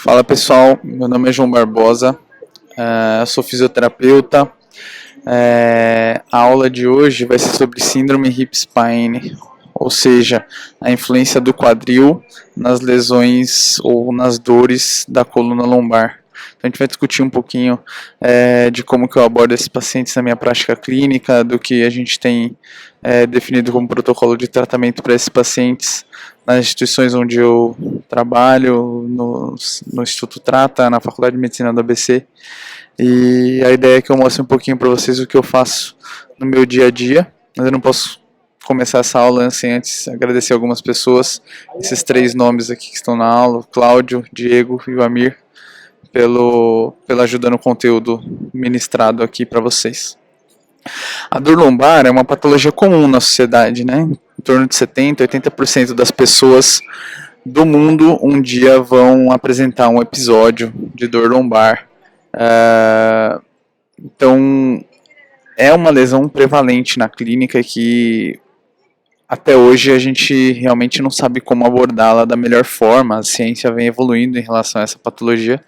Fala pessoal, meu nome é João Barbosa, sou fisioterapeuta. A aula de hoje vai ser sobre síndrome hip spine, ou seja, a influência do quadril nas lesões ou nas dores da coluna lombar. Então a gente vai discutir um pouquinho de como que eu abordo esses pacientes na minha prática clínica, do que a gente tem definido como protocolo de tratamento para esses pacientes nas instituições onde eu trabalho, no Instituto Trata, na Faculdade de Medicina do ABC. E a ideia é que eu mostre um pouquinho para vocês o que eu faço no meu dia a dia, mas eu não posso começar essa aula sem antes agradecer algumas pessoas, esses 3 nomes aqui que estão na aula, Cláudio, Diego e o Amir, pela ajuda no conteúdo ministrado aqui para vocês. A dor lombar é uma patologia comum na sociedade, né? Em torno de 70%, 80% das pessoas do mundo um dia vão apresentar um episódio de dor lombar. Então, é uma lesão prevalente na clínica que até hoje a gente realmente não sabe como abordá-la da melhor forma. A ciência vem evoluindo em relação a essa patologia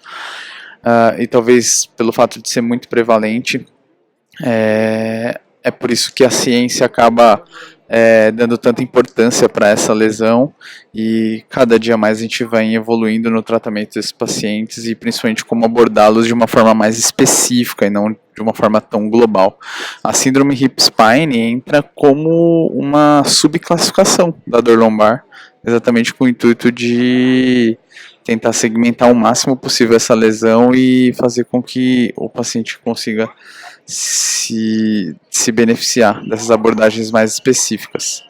e talvez pelo fato de ser muito prevalente, é por isso que a ciência acaba dando tanta importância para essa lesão, e cada dia mais a gente vai evoluindo no tratamento desses pacientes e principalmente como abordá-los de uma forma mais específica e não de uma forma tão global. A síndrome hip spine entra como uma subclassificação da dor lombar, exatamente com o intuito de tentar segmentar o máximo possível essa lesão e fazer com que o paciente consiga se beneficiar dessas abordagens mais específicas.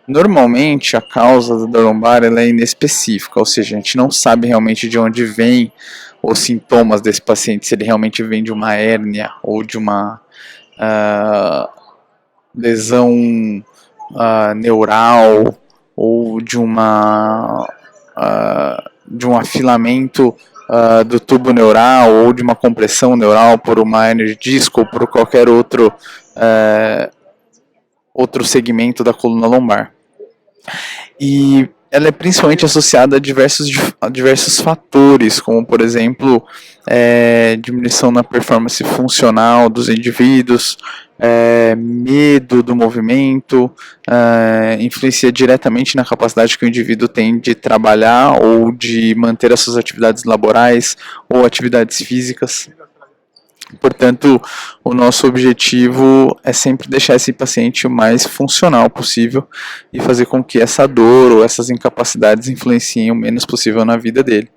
Normalmente a causa da dor lombar ela é inespecífica, ou seja, a gente não sabe realmente de onde vem os sintomas desse paciente, se ele realmente vem de uma hérnia ou de uma lesão neural ou de um afilamento do tubo neural ou de uma compressão neural por uma hérnia de disco ou por qualquer outro segmento da coluna lombar. E ela é principalmente associada a diversos fatores, como por exemplo, diminuição na performance funcional dos indivíduos, medo do movimento, influencia diretamente na capacidade que o indivíduo tem de trabalhar ou de manter as suas atividades laborais ou atividades físicas. Portanto, o nosso objetivo é sempre deixar esse paciente o mais funcional possível e fazer com que essa dor ou essas incapacidades influenciem o menos possível na vida dele.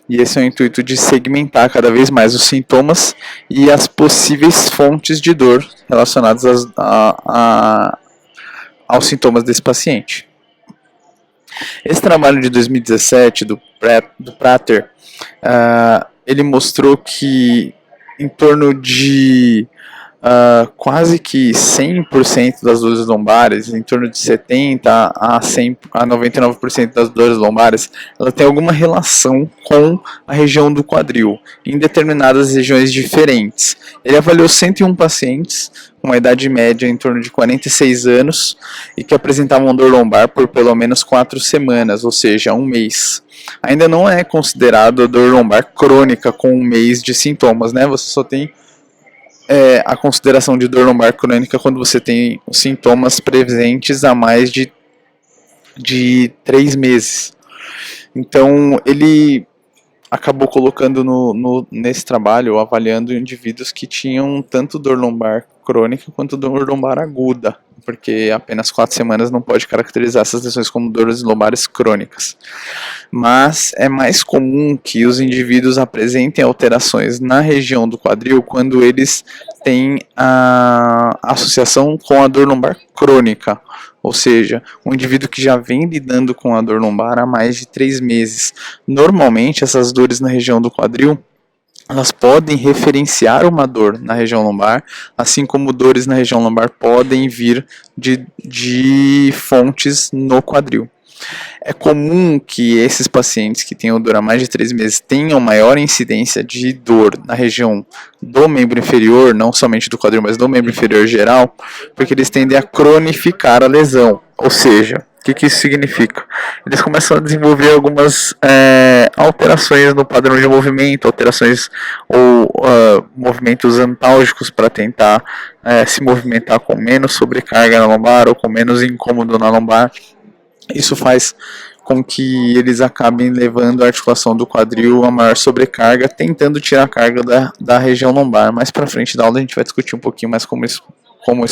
E esse é o intuito de segmentar cada vez mais os sintomas e as possíveis fontes de dor relacionadas aos sintomas desse paciente. Esse trabalho de 2017 do Prater, ele mostrou que em torno de quase que 100% das dores lombares, em torno de 70% a 99% das dores lombares, ela tem alguma relação com a região do quadril, em determinadas regiões diferentes. Ele avaliou 101 pacientes, com uma idade média em torno de 46 anos, e que apresentavam dor lombar por pelo menos 4 semanas, ou seja, um mês. Ainda não é considerado a dor lombar crônica com um mês de sintomas, né? Você só tem a consideração de dor lombar crônica quando você tem os sintomas presentes há mais de 3 meses. Então, ele acabou colocando nesse trabalho, avaliando indivíduos que tinham tanto dor lombar crônica quanto dor lombar aguda, porque apenas 4 semanas não pode caracterizar essas lesões como dores lombares crônicas. Mas é mais comum que os indivíduos apresentem alterações na região do quadril quando eles têm a associação com a dor lombar crônica, ou seja, um indivíduo que já vem lidando com a dor lombar há mais de 3 meses. Normalmente essas dores na região do quadril, elas podem referenciar uma dor na região lombar, assim como dores na região lombar podem vir de fontes no quadril. É comum que esses pacientes que tenham dor há mais de 3 meses tenham maior incidência de dor na região do membro inferior, não somente do quadril, mas do membro inferior geral, porque eles tendem a cronificar a lesão, ou seja, que isso significa? Eles começam a desenvolver algumas alterações no padrão de movimento, alterações ou movimentos antálgicos para tentar se movimentar com menos sobrecarga na lombar ou com menos incômodo na lombar. Isso faz com que eles acabem levando a articulação do quadril a maior sobrecarga, tentando tirar a carga da região lombar. Mais para frente da aula a gente vai discutir um pouquinho mais como isso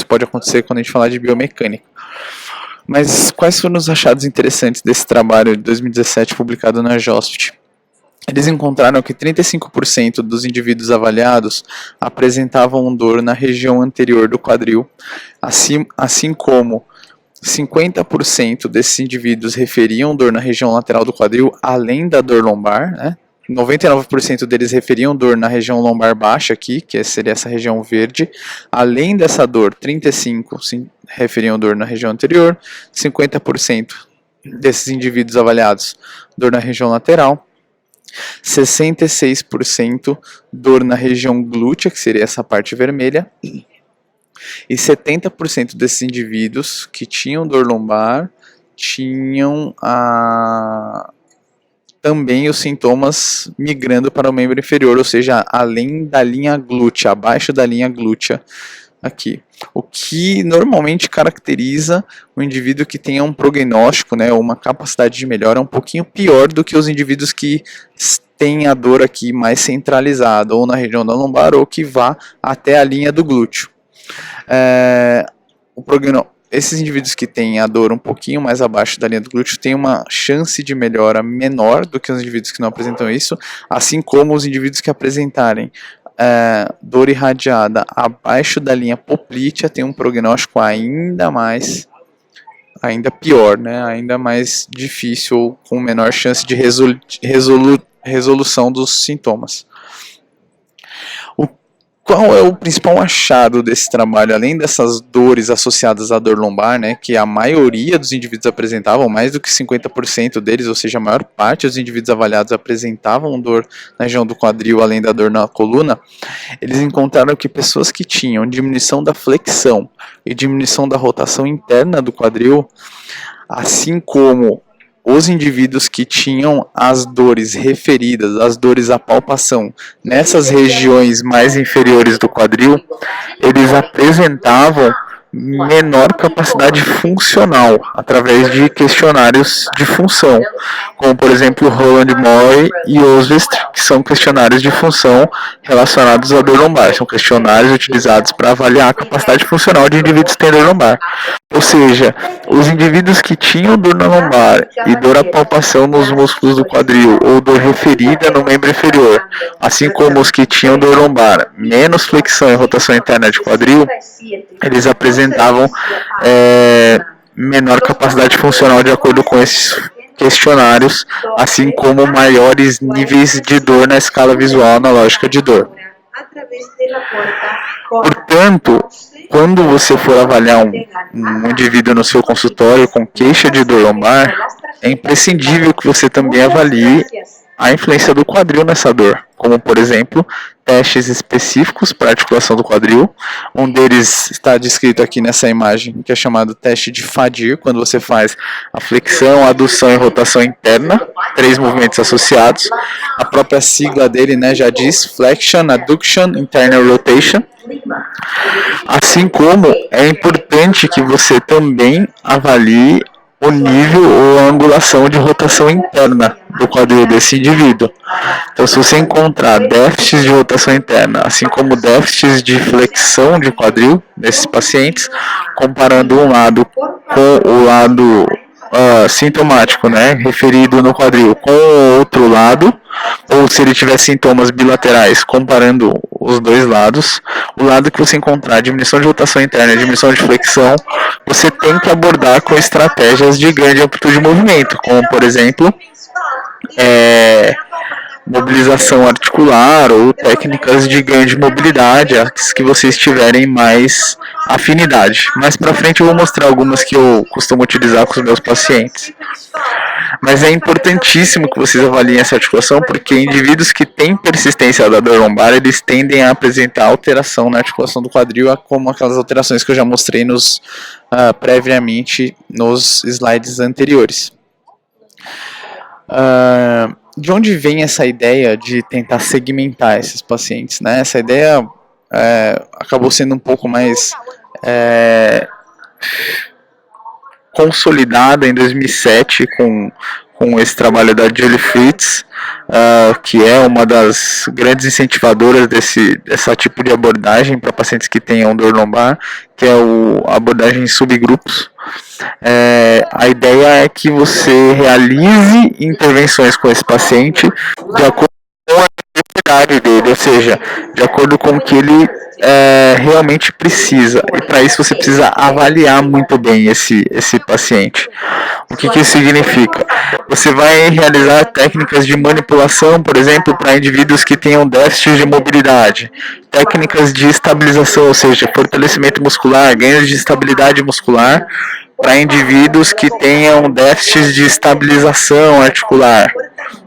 pode acontecer quando a gente falar de biomecânica. Mas quais foram os achados interessantes desse trabalho de 2017 publicado na JOSPT? Eles encontraram que 35% dos indivíduos avaliados apresentavam dor na região anterior do quadril, assim como 50% desses indivíduos referiam dor na região lateral do quadril, além da dor lombar, né? 99% deles referiam dor na região lombar baixa aqui, que seria essa região verde. Além dessa dor, 35% referiam dor na região anterior, 50% desses indivíduos avaliados dor na região lateral, 66% dor na região glútea, que seria essa parte vermelha, e 70% desses indivíduos que tinham dor lombar tinham também os sintomas migrando para o membro inferior, ou seja, além da linha glútea, abaixo da linha glútea aqui. O que normalmente caracteriza o indivíduo que tenha um prognóstico, né, ou uma capacidade de melhora um pouquinho pior do que os indivíduos que têm a dor aqui mais centralizada, ou na região da lombar, ou que vá até a linha do glúteo. Esses indivíduos que têm a dor um pouquinho mais abaixo da linha do glúteo têm uma chance de melhora menor do que os indivíduos que não apresentam isso, assim como os indivíduos que apresentarem dor irradiada abaixo da linha poplítea têm um prognóstico ainda pior, né? Ainda mais difícil ou com menor chance de resolução dos sintomas. Qual é o principal achado desse trabalho, além dessas dores associadas à dor lombar, né, que a maioria dos indivíduos apresentavam, mais do que 50% deles, ou seja, a maior parte dos indivíduos avaliados apresentavam dor na região do quadril, além da dor na coluna? Eles encontraram que pessoas que tinham diminuição da flexão e diminuição da rotação interna do quadril, assim como os indivíduos que tinham as dores referidas, as dores à palpação, nessas regiões mais inferiores do quadril, eles apresentavam menor capacidade funcional através de questionários de função, como por exemplo Roland Moy e Oswest, que são questionários de função relacionados à dor lombar. São questionários utilizados para avaliar a capacidade funcional de indivíduos que têm dor lombar. Ou seja, os indivíduos que tinham dor na lombar e dor à palpação nos músculos do quadril ou dor referida no membro inferior, assim como os que tinham dor lombar, menos flexão e rotação interna de quadril, eles apresentavam menor capacidade funcional de acordo com esses questionários, assim como maiores níveis de dor na escala visual analógica de dor. Portanto, quando você for avaliar um indivíduo no seu consultório com queixa de dor lombar, é imprescindível que você também avalie a influência do quadril nessa dor, como por exemplo, testes específicos para articulação do quadril. Um deles está descrito aqui nessa imagem, que é chamado teste de Fadir, quando você faz a flexão, adução e rotação interna, 3 movimentos associados. A própria sigla dele, né, já diz Flexion, Adduction, Internal Rotation. Assim como é importante que você também avalie o nível ou a angulação de rotação interna do quadril desse indivíduo. Então, se você encontrar déficits de rotação interna, assim como déficits de flexão de quadril nesses pacientes, comparando um lado com o lado sintomático, né, referido no quadril, com o outro lado, ou se ele tiver sintomas bilaterais, comparando os dois lados, o lado que você encontrar diminuição de rotação interna e diminuição de flexão, você tem que abordar com estratégias de grande amplitude de movimento, como por exemplo, mobilização articular ou técnicas de grande mobilidade, as que vocês tiverem mais afinidade. Mais para frente eu vou mostrar algumas que eu costumo utilizar com os meus pacientes. Mas é importantíssimo que vocês avaliem essa articulação, porque indivíduos que têm persistência da dor lombar, eles tendem a apresentar alteração na articulação do quadril, como aquelas alterações que eu já mostrei previamente nos slides anteriores. De onde vem essa ideia de tentar segmentar esses pacientes, né? Essa ideia acabou sendo um pouco mais consolidada em 2007 com esse trabalho da Julie Fritz, que é uma das grandes incentivadoras dessa tipo de abordagem para pacientes que tenham dor lombar, que é a abordagem em subgrupos. A ideia é que você realize intervenções com esse paciente de acordo com a necessidade dele, ou seja, de acordo com o que ele realmente precisa. E para isso você precisa avaliar muito bem esse paciente. O que isso significa? Você vai realizar técnicas de manipulação, por exemplo, para indivíduos que tenham déficit de mobilidade, técnicas de estabilização, ou seja, fortalecimento muscular, ganhos de estabilidade muscular, para indivíduos que tenham déficits de estabilização articular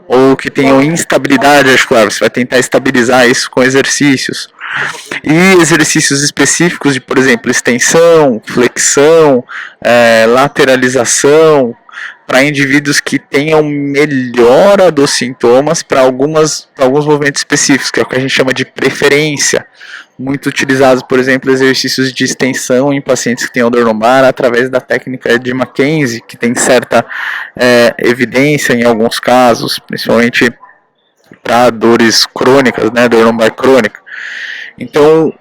ou que tenham instabilidade articular. Você vai tentar estabilizar isso com exercícios. E exercícios específicos de, por exemplo, extensão, flexão, lateralização, para indivíduos que tenham melhora dos sintomas para alguns movimentos específicos, que é o que a gente chama de preferência. Muito utilizados, por exemplo, exercícios de extensão em pacientes que tenham dor lombar através da técnica de Mackenzie, que tem certa evidência em alguns casos, principalmente para dores crônicas, né, dor lombar crônica. Então,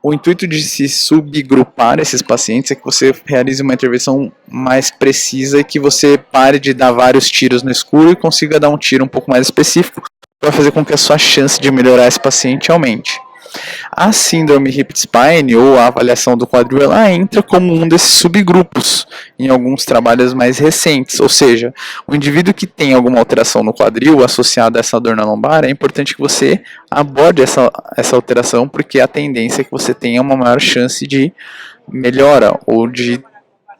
o intuito de se subgrupar esses pacientes é que você realize uma intervenção mais precisa e que você pare de dar vários tiros no escuro e consiga dar um tiro um pouco mais específico para fazer com que a sua chance de melhorar esse paciente aumente. A síndrome hip-spine, ou a avaliação do quadril, ela entra como um desses subgrupos em alguns trabalhos mais recentes, ou seja, o indivíduo que tem alguma alteração no quadril associada a essa dor na lombar, é importante que você aborde essa alteração, porque a tendência é que você tenha uma maior chance de melhora ou de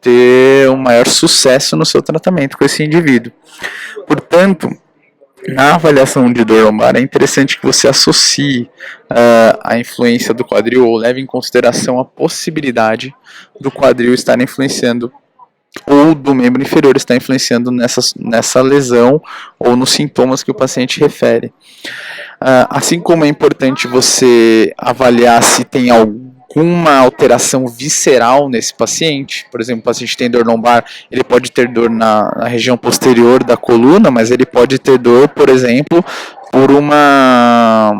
ter um maior sucesso no seu tratamento com esse indivíduo. Portanto, na avaliação de dor lombar, é interessante que você associe a influência do quadril ou leve em consideração a possibilidade do quadril estar influenciando ou do membro inferior estar influenciando nessa lesão ou nos sintomas que o paciente refere. Assim como é importante você avaliar se tem alguma alteração visceral nesse paciente, por exemplo, o paciente tem dor lombar, ele pode ter dor na região posterior da coluna, mas ele pode ter dor, por exemplo, por uma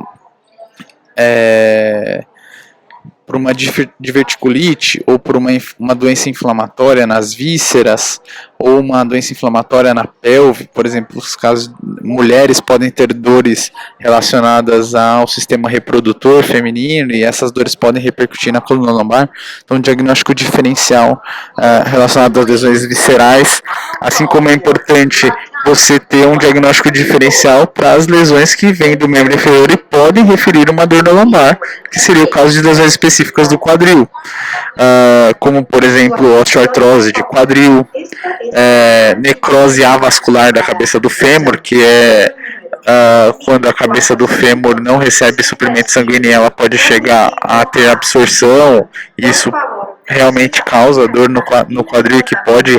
diverticulite ou por uma doença inflamatória nas vísceras ou uma doença inflamatória na pelve, por exemplo, os casos mulheres podem ter dores relacionadas ao sistema reprodutor feminino e essas dores podem repercutir na coluna lombar. Então, um diagnóstico diferencial relacionado às lesões viscerais, assim como é importante você ter um diagnóstico diferencial para as lesões que vêm do membro inferior e podem referir uma dor na lombar, que seria o caso de lesões específicas do quadril, como por exemplo osteoartrose de quadril, necrose avascular da cabeça do fêmur, que é quando a cabeça do fêmur não recebe suprimento sanguíneo, ela pode chegar a ter absorção, e isso realmente causa dor no quadril que pode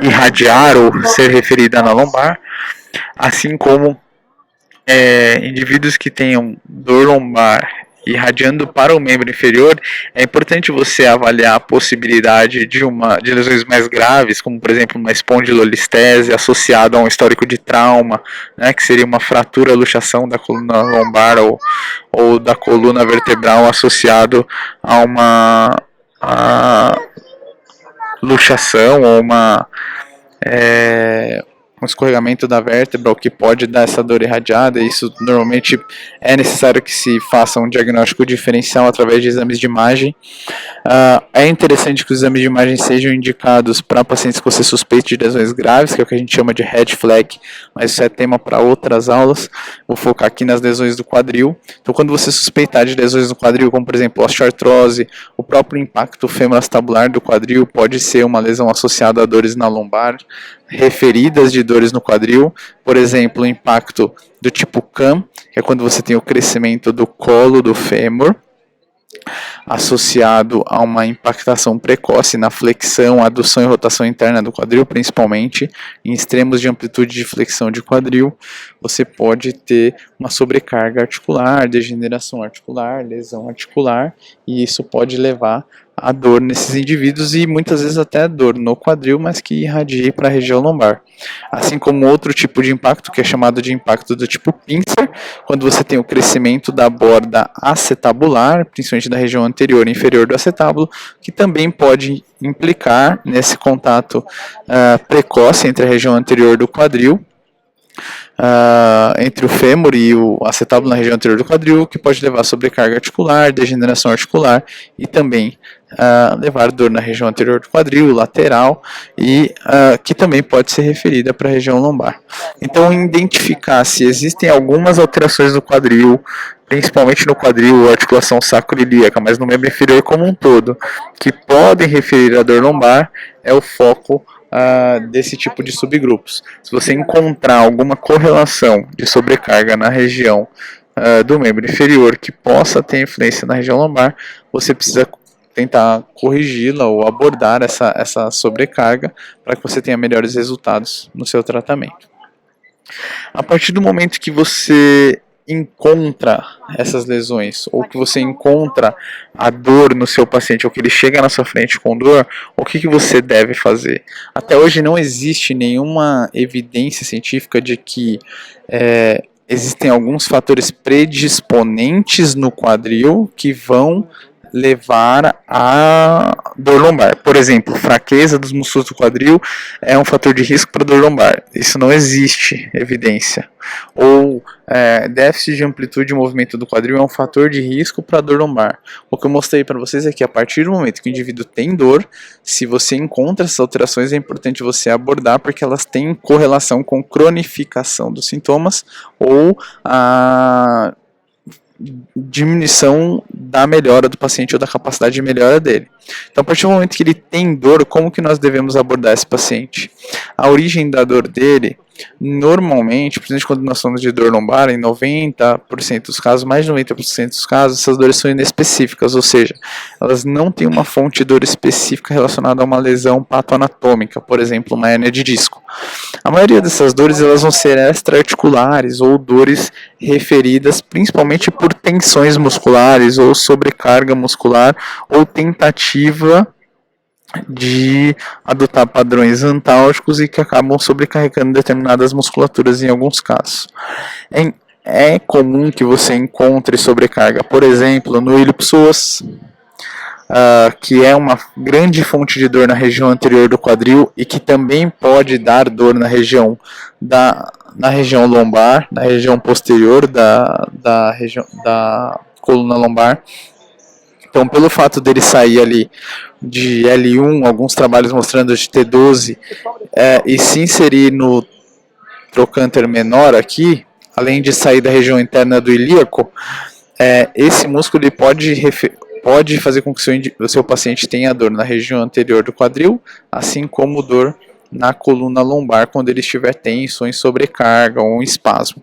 irradiar ou ser referida na lombar, assim como indivíduos que tenham dor lombar irradiando para o membro inferior, é importante você avaliar a possibilidade de lesões mais graves, como por exemplo uma espondilolistese associada a um histórico de trauma, né, que seria uma fratura, luxação da coluna lombar ou da coluna vertebral associado a uma luxação ou uma um escorregamento da vértebra, o que pode dar essa dor irradiada. Isso normalmente é necessário que se faça um diagnóstico diferencial através de exames de imagem. É interessante que os exames de imagem sejam indicados para pacientes com suspeito de lesões graves, que é o que a gente chama de red flag, mas isso é tema para outras aulas. Vou focar aqui nas lesões do quadril. Então, quando você suspeitar de lesões do quadril, como por exemplo osteoartrose, o próprio impacto femoroacetabular do quadril pode ser uma lesão associada a dores na lombar, referidas de dores no quadril, por exemplo, o impacto do tipo CAM, que é quando você tem o crescimento do colo do fêmur, associado a uma impactação precoce na flexão, adução e rotação interna do quadril, principalmente em extremos de amplitude de flexão de quadril, você pode ter uma sobrecarga articular, degeneração articular, lesão articular, e isso pode levar a dor nesses indivíduos e muitas vezes até dor no quadril, mas que irradie para a região lombar. Assim como outro tipo de impacto, que é chamado de impacto do tipo pincer, quando você tem o crescimento da borda acetabular, principalmente da região anterior e inferior do acetábulo, que também pode implicar nesse contato precoce entre a região anterior do quadril, entre o fêmur e o acetábulo na região anterior do quadril, que pode levar a sobrecarga articular, degeneração articular e também levar dor na região anterior do quadril, lateral, e que também pode ser referida para a região lombar. Então, identificar se existem algumas alterações no quadril, principalmente no quadril, articulação sacroiliaca, mas no membro inferior como um todo, que podem referir a dor lombar, é o foco desse tipo de subgrupos. Se você encontrar alguma correlação de sobrecarga na região do membro inferior que possa ter influência na região lombar, você precisa tentar corrigi-la ou abordar essa sobrecarga para que você tenha melhores resultados no seu tratamento. A partir do momento que você encontra essas lesões, ou que você encontra a dor no seu paciente, ou que ele chega na sua frente com dor, o que você deve fazer? Até hoje não existe nenhuma evidência científica de que existem alguns fatores predisponentes no quadril que vão levar a dor lombar. Por exemplo, fraqueza dos músculos do quadril é um fator de risco para dor lombar. Isso não existe evidência. Ou déficit de amplitude de movimento do quadril é um fator de risco para dor lombar. O que eu mostrei para vocês é que a partir do momento que o indivíduo tem dor, se você encontra essas alterações, é importante você abordar, porque elas têm correlação com cronificação dos sintomas ou a diminuição da melhora do paciente ou da capacidade de melhora dele. Então, a partir do momento que ele tem dor, como que nós devemos abordar esse paciente? A origem da dor dele, normalmente, principalmente quando nós falamos de dor lombar, em 90% dos casos, mais de 90% dos casos, essas dores são inespecíficas, ou seja, elas não têm uma fonte de dor específica relacionada a uma lesão patoanatômica, por exemplo, uma hérnia de disco. A maioria dessas dores elas vão ser extra-articulares ou dores referidas principalmente por tensões musculares ou sobrecarga muscular ou tentativa de adotar padrões antálgicos e que acabam sobrecarregando determinadas musculaturas em alguns casos. É comum que você encontre sobrecarga, por exemplo, no ilho-psoas, que é uma grande fonte de dor na região anterior do quadril e que também pode dar dor na região lombar, na região posterior da coluna lombar. Então, pelo fato dele sair ali de L1, alguns trabalhos mostrando de T12, e se inserir no trocânter menor aqui, além de sair da região interna do ilíaco, esse músculo ele pode fazer com que o seu paciente tenha dor na região anterior do quadril, assim como dor na coluna lombar quando ele estiver tenso, ou em sobrecarga ou em espasmo.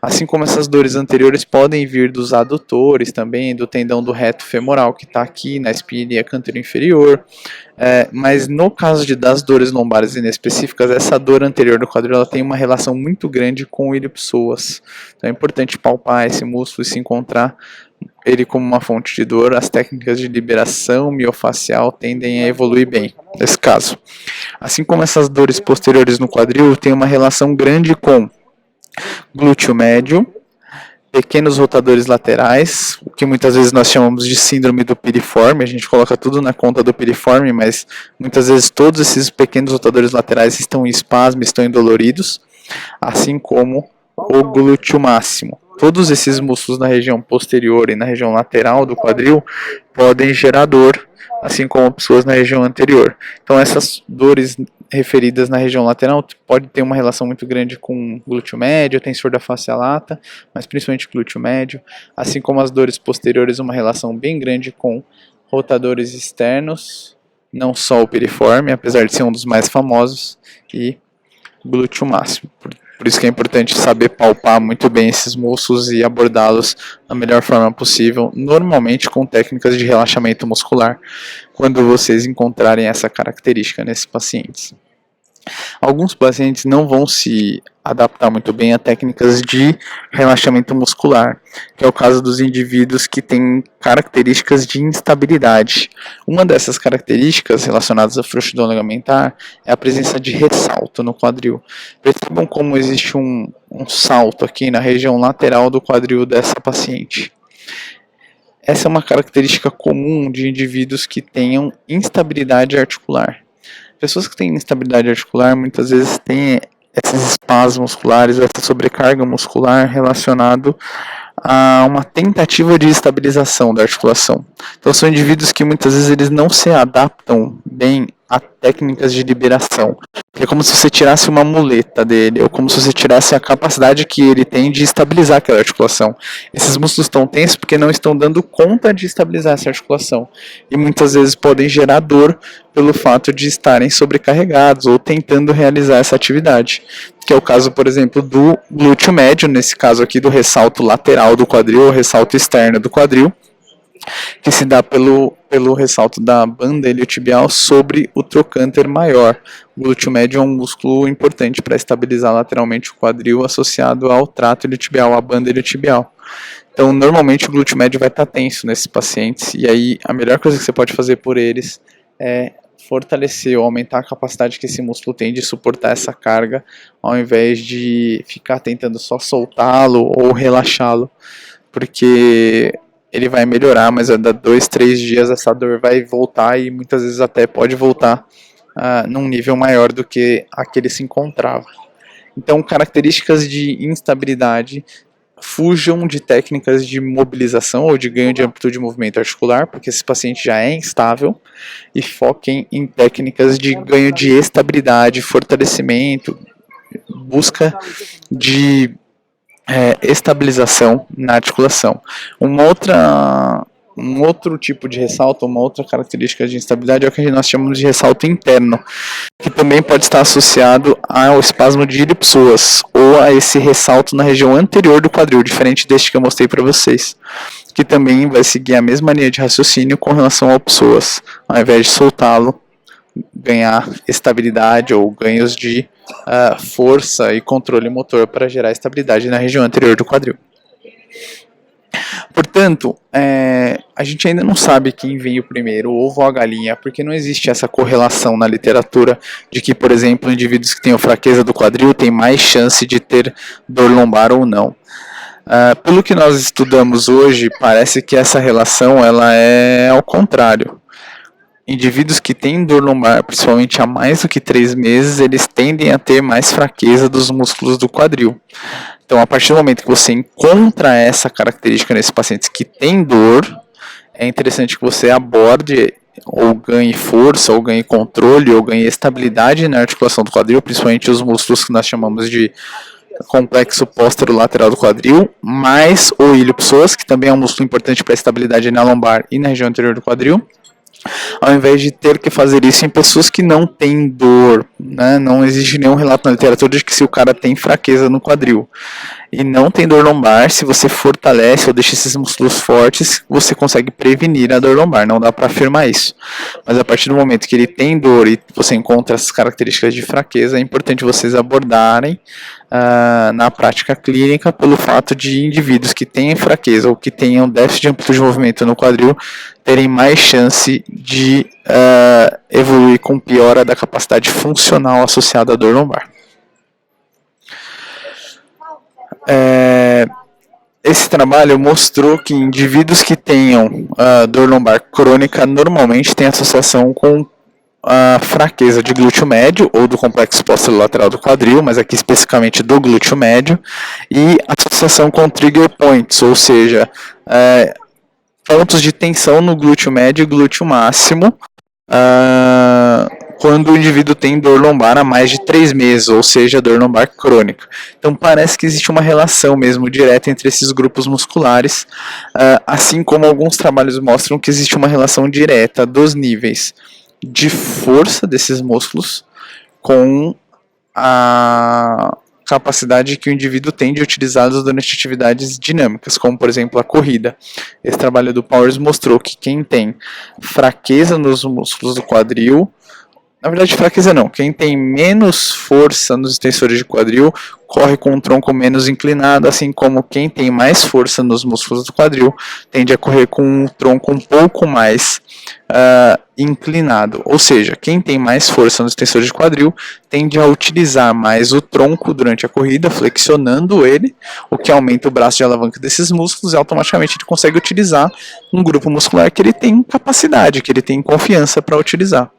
Assim como essas dores anteriores podem vir dos adutores também, do tendão do reto femoral que está aqui na espinha ilíaca anterior inferior, mas no caso das dores lombares inespecíficas, essa dor anterior do quadril ela tem uma relação muito grande com o ilho-psoas. Então é importante palpar esse músculo e se encontrar ele como uma fonte de dor. As técnicas de liberação miofacial tendem a evoluir bem nesse caso. Assim como essas dores posteriores no quadril tem uma relação grande com glúteo médio, pequenos rotadores laterais, o que muitas vezes nós chamamos de síndrome do piriforme. A gente coloca tudo na conta do piriforme, mas muitas vezes todos esses pequenos rotadores laterais estão em espasmo, estão indoloridos, assim como o glúteo máximo. Todos esses músculos na região posterior e na região lateral do quadril podem gerar dor, assim como pessoas na região anterior. Então essas dores referidas na região lateral pode ter uma relação muito grande com glúteo médio, tensor da face lata, mas principalmente glúteo médio, assim como as dores posteriores, uma relação bem grande com rotadores externos, não só o piriforme, apesar de ser um dos mais famosos, e glúteo máximo. Por isso que é importante saber palpar muito bem esses músculos e abordá-los da melhor forma possível, normalmente com técnicas de relaxamento muscular, quando vocês encontrarem essa característica nesses pacientes. Alguns pacientes não vão se adaptar muito bem a técnicas de relaxamento muscular, que é o caso dos indivíduos que têm características de instabilidade. Uma dessas características relacionadas à frouxidão ligamentar é a presença de ressalto no quadril. Percebam como existe um salto aqui na região lateral do quadril dessa paciente. Essa é uma característica comum de indivíduos que tenham instabilidade articular. Pessoas que têm instabilidade articular muitas vezes têm esses espasmos musculares, essa sobrecarga muscular relacionado a uma tentativa de estabilização da articulação. Então são indivíduos que muitas vezes eles não se adaptam bem a técnicas de liberação. É como se você tirasse uma muleta dele, ou como se você tirasse a capacidade que ele tem de estabilizar aquela articulação. Esses músculos estão tensos porque não estão dando conta de estabilizar essa articulação. E muitas vezes podem gerar dor pelo fato de estarem sobrecarregados ou tentando realizar essa atividade. Que é o caso, por exemplo, do glúteo médio, nesse caso aqui do ressalto lateral do quadril, ou ressalto externo do quadril, que se dá pelo ressalto da banda iliotibial sobre o trocânter maior. O glúteo médio é um músculo importante para estabilizar lateralmente o quadril associado ao trato iliotibial, à banda iliotibial. Então, normalmente o glúteo médio vai estar tenso nesses pacientes, e aí a melhor coisa que você pode fazer por eles é fortalecer ou aumentar a capacidade que esse músculo tem de suportar essa carga, ao invés de ficar tentando só soltá-lo ou relaxá-lo, porque ele vai melhorar, mas a cada 2, 3 dias essa dor vai voltar e muitas vezes até pode voltar num nível maior do que a que ele se encontrava. Então, características de instabilidade: fujam de técnicas de mobilização ou de ganho de amplitude de movimento articular, porque esse paciente já é instável, e foquem em técnicas de ganho de estabilidade, fortalecimento, busca de estabilização na articulação. Um outro tipo de ressalto, uma outra característica de instabilidade é o que nós chamamos de ressalto interno, que também pode estar associado ao espasmo de ilipsoas ou a esse ressalto na região anterior do quadril, diferente deste que eu mostrei para vocês, que também vai seguir a mesma linha de raciocínio com relação ao psoas. Ao invés de soltá-lo, ganhar estabilidade ou ganhos de força e controle motor para gerar estabilidade na região anterior do quadril. Portanto, a gente ainda não sabe quem veio primeiro, o ovo ou a galinha, porque não existe essa correlação na literatura de que, por exemplo, indivíduos que tenham fraqueza do quadril têm mais chance de ter dor lombar ou não. Pelo que nós estudamos hoje, parece que essa relação ela é ao contrário. Indivíduos que têm dor lombar, principalmente há mais do que 3 meses, eles tendem a ter mais fraqueza dos músculos do quadril. Então, a partir do momento que você encontra essa característica nesses pacientes que têm dor, é interessante que você aborde ou ganhe força, ou ganhe controle, ou ganhe estabilidade na articulação do quadril, principalmente os músculos que nós chamamos de complexo posterolateral do quadril, mais o ilho-psoas, que também é um músculo importante para a estabilidade na lombar e na região anterior do quadril, ao invés de ter que fazer isso em pessoas que não têm dor, né? Não existe nenhum relato na literatura de que se o cara tem fraqueza no quadril e não tem dor lombar, se você fortalece ou deixa esses músculos fortes, você consegue prevenir a dor lombar, não dá para afirmar isso. Mas a partir do momento que ele tem dor e você encontra essas características de fraqueza, é importante vocês abordarem na prática clínica pelo fato de indivíduos que tenham fraqueza ou que tenham déficit de amplitude de movimento no quadril terem mais chance de evoluir com piora da capacidade funcional associada à dor lombar. Esse trabalho mostrou que indivíduos que tenham dor lombar crônica normalmente têm associação com a fraqueza de glúteo médio ou do complexo posterolateral do quadril, mas aqui especificamente do glúteo médio, e associação com trigger points, ou seja, pontos de tensão no glúteo médio e glúteo máximo, quando o indivíduo tem dor lombar há mais de 3 meses, ou seja, dor lombar crônica. Então parece que existe uma relação mesmo direta entre esses grupos musculares, assim como alguns trabalhos mostram que existe uma relação direta dos níveis de força desses músculos com a capacidade que o indivíduo tem de utilizá-los durante atividades dinâmicas, como por exemplo a corrida. Esse trabalho do Powers mostrou que quem tem fraqueza nos músculos do quadril, na verdade fraqueza não, quem tem menos força nos extensores de quadril corre com um tronco menos inclinado, assim como quem tem mais força nos músculos do quadril tende a correr com um tronco um pouco mais inclinado. Ou seja, quem tem mais força nos extensores de quadril tende a utilizar mais o tronco durante a corrida, flexionando ele, o que aumenta o braço de alavanca desses músculos e automaticamente ele consegue utilizar um grupo muscular que ele tem capacidade, que ele tem confiança para utilizar.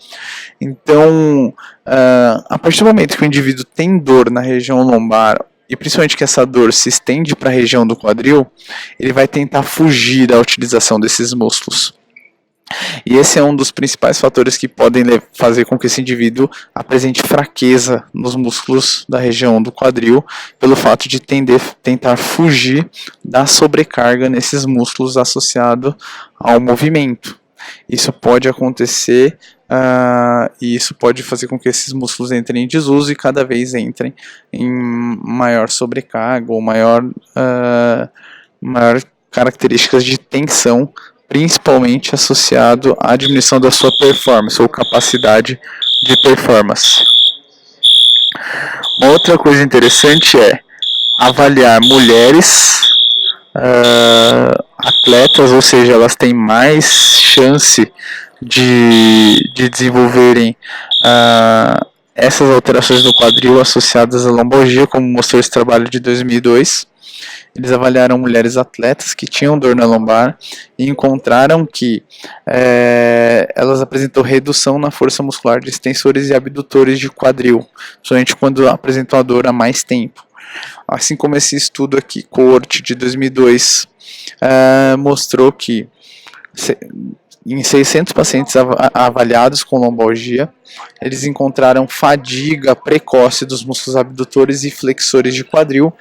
Então, a partir do momento que o indivíduo tem dor na região lombar, e principalmente que essa dor se estende para a região do quadril, ele vai tentar fugir da utilização desses músculos. E esse é um dos principais fatores que podem fazer com que esse indivíduo apresente fraqueza nos músculos da região do quadril, pelo fato de tentar fugir da sobrecarga nesses músculos associado ao movimento. Isso pode acontecer e isso pode fazer com que esses músculos entrem em desuso e cada vez entrem em maior sobrecarga ou maior características de tensão, principalmente associado à diminuição da sua performance ou capacidade de performance. Uma outra coisa interessante é avaliar mulheres atletas, ou seja, elas têm mais chance de desenvolverem essas alterações no quadril associadas à lombalgia, como mostrou esse trabalho de 2002. Eles avaliaram mulheres atletas que tinham dor na lombar e encontraram que elas apresentam redução na força muscular de extensores e abdutores de quadril, somente quando apresentam a dor há mais tempo. Assim como esse estudo aqui, coorte de 2002, mostrou que em 600 pacientes avaliados com lombalgia, eles encontraram fadiga precoce dos músculos abdutores e flexores de quadril,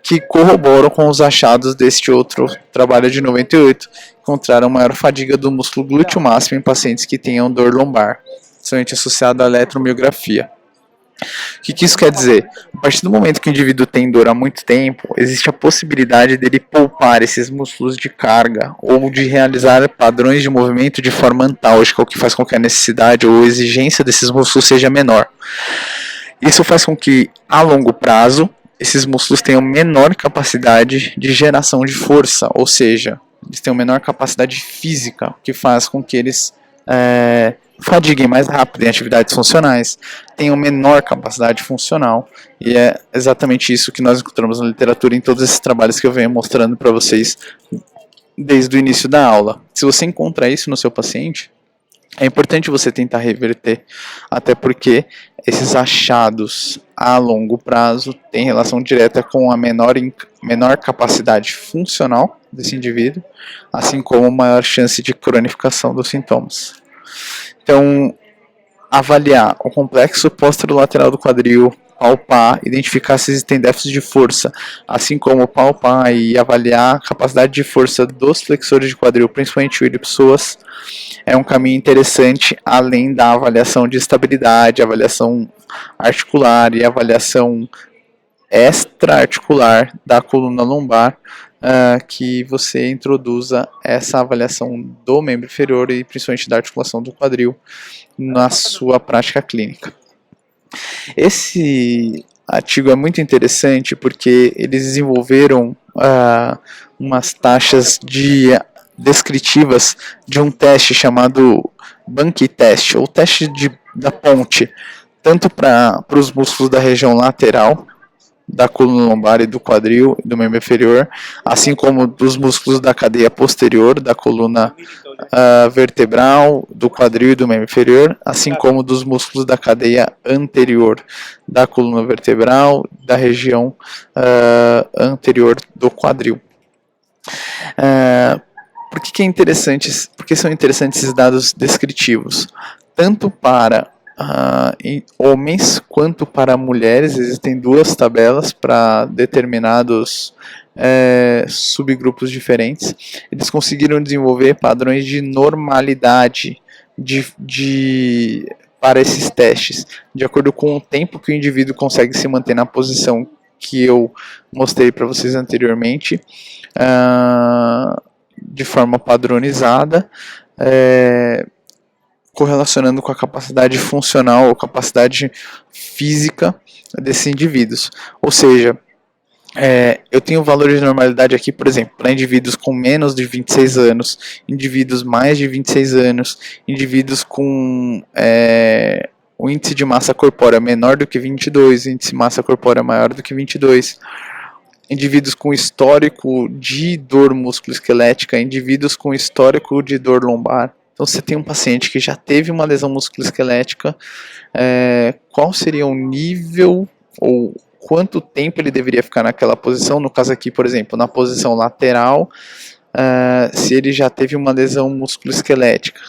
que corroboram com os achados deste outro trabalho de 98, encontraram maior fadiga do músculo glúteo máximo em pacientes que tenham dor lombar, somente associada à eletromiografia. O que isso quer dizer? A partir do momento que o indivíduo tem dor há muito tempo, existe a possibilidade dele poupar esses músculos de carga ou de realizar padrões de movimento de forma antálgica, o que faz com que a necessidade ou exigência desses músculos seja menor. Isso faz com que, a longo prazo, esses músculos tenham menor capacidade de geração de força, ou seja, eles têm menor capacidade física, o que faz com que eles fadiguem mais rápido em atividades funcionais, tenham menor capacidade funcional, e é exatamente isso que nós encontramos na literatura em todos esses trabalhos que eu venho mostrando para vocês desde o início da aula. Se você encontra isso no seu paciente, é importante você tentar reverter, até porque esses achados a longo prazo têm relação direta com a menor capacidade funcional desse indivíduo, assim como maior chance de cronificação dos sintomas. Então, avaliar o complexo posterolateral do quadril, palpar, identificar se existem déficits de força, assim como palpar e avaliar a capacidade de força dos flexores de quadril, principalmente o ilipsoas, é um caminho interessante, além da avaliação de estabilidade, avaliação articular e avaliação extra-articular da coluna lombar, que você introduza essa avaliação do membro inferior e principalmente da articulação do quadril na sua prática clínica. Esse artigo é muito interessante porque eles desenvolveram umas taxas descritivas de um teste chamado Bunky Test, ou teste da ponte, tanto para os músculos da região lateral da coluna lombar e do quadril e do membro inferior, assim como dos músculos da cadeia posterior da coluna vertebral, do quadril e do membro inferior, assim como dos músculos da cadeia anterior da coluna vertebral, da região anterior do quadril. Por que é interessante? Por que são interessantes esses dados descritivos? Tanto para homens quanto para mulheres, existem duas tabelas para determinados subgrupos diferentes. Eles conseguiram desenvolver padrões de normalidade para esses testes, de acordo com o tempo que o indivíduo consegue se manter na posição que eu mostrei para vocês anteriormente, de forma padronizada, correlacionando com a capacidade funcional ou capacidade física desses indivíduos. Ou seja, eu tenho valores de normalidade aqui, por exemplo, para indivíduos com menos de 26 anos, indivíduos mais de 26 anos, indivíduos com o índice de massa corpórea menor do que 22, índice de massa corpórea maior do que 22, indivíduos com histórico de dor musculoesquelética, indivíduos com histórico de dor lombar. Então, você tem um paciente que já teve uma lesão musculoesquelética, qual seria o nível ou quanto tempo ele deveria ficar naquela posição? No caso aqui, por exemplo, na posição lateral, se ele já teve uma lesão musculoesquelética,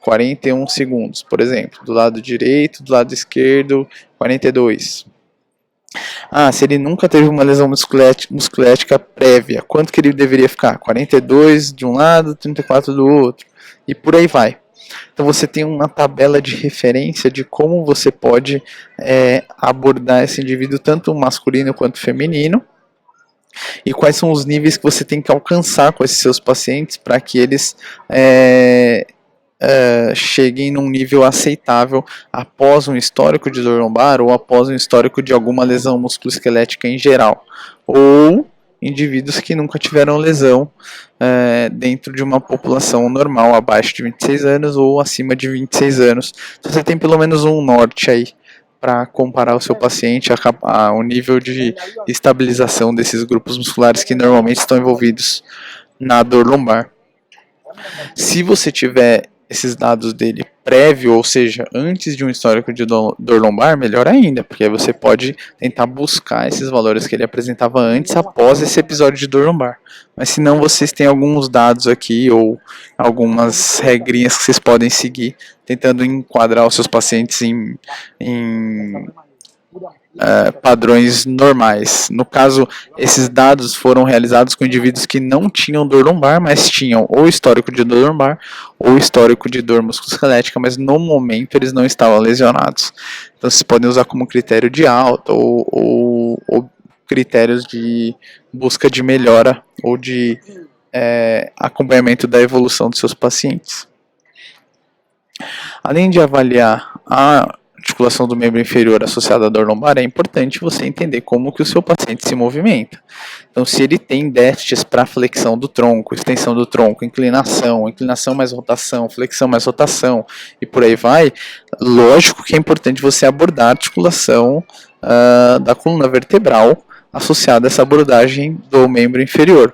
41 segundos, por exemplo, do lado direito, do lado esquerdo, 42. Se ele nunca teve uma lesão musculoesquelética prévia, quanto que ele deveria ficar? 42 de um lado, 34 do outro, e por aí vai. Então você tem uma tabela de referência de como você pode abordar esse indivíduo, tanto masculino quanto feminino, e quais são os níveis que você tem que alcançar com esses seus pacientes para que eles cheguem num nível aceitável após um histórico de dor lombar ou após um histórico de alguma lesão musculoesquelética em geral, ou indivíduos que nunca tiveram lesão dentro de uma população normal, abaixo de 26 anos ou acima de 26 anos. Então você tem pelo menos um norte aí para comparar o seu paciente ao nível de estabilização desses grupos musculares que normalmente estão envolvidos na dor lombar. Se você tiver esses dados dele prévio, ou seja, antes de um histórico de dor lombar, melhor ainda, porque aí você pode tentar buscar esses valores que ele apresentava antes, após esse episódio de dor lombar. Mas se não, vocês têm alguns dados aqui, ou algumas regrinhas que vocês podem seguir, tentando enquadrar os seus pacientes em padrões normais. No caso, esses dados foram realizados com indivíduos que não tinham dor lombar, mas tinham ou histórico de dor lombar ou histórico de dor musculoesquelética, mas no momento eles não estavam lesionados. Então vocês podem usar como critério de alta ou critérios de busca de melhora ou de acompanhamento da evolução dos seus pacientes. Além de avaliar a articulação do membro inferior associada à dor lombar, é importante você entender como que o seu paciente se movimenta. Então, se ele tem déficits para flexão do tronco, extensão do tronco, inclinação mais rotação, flexão mais rotação e por aí vai, lógico que é importante você abordar a articulação da coluna vertebral associada a essa abordagem do membro inferior.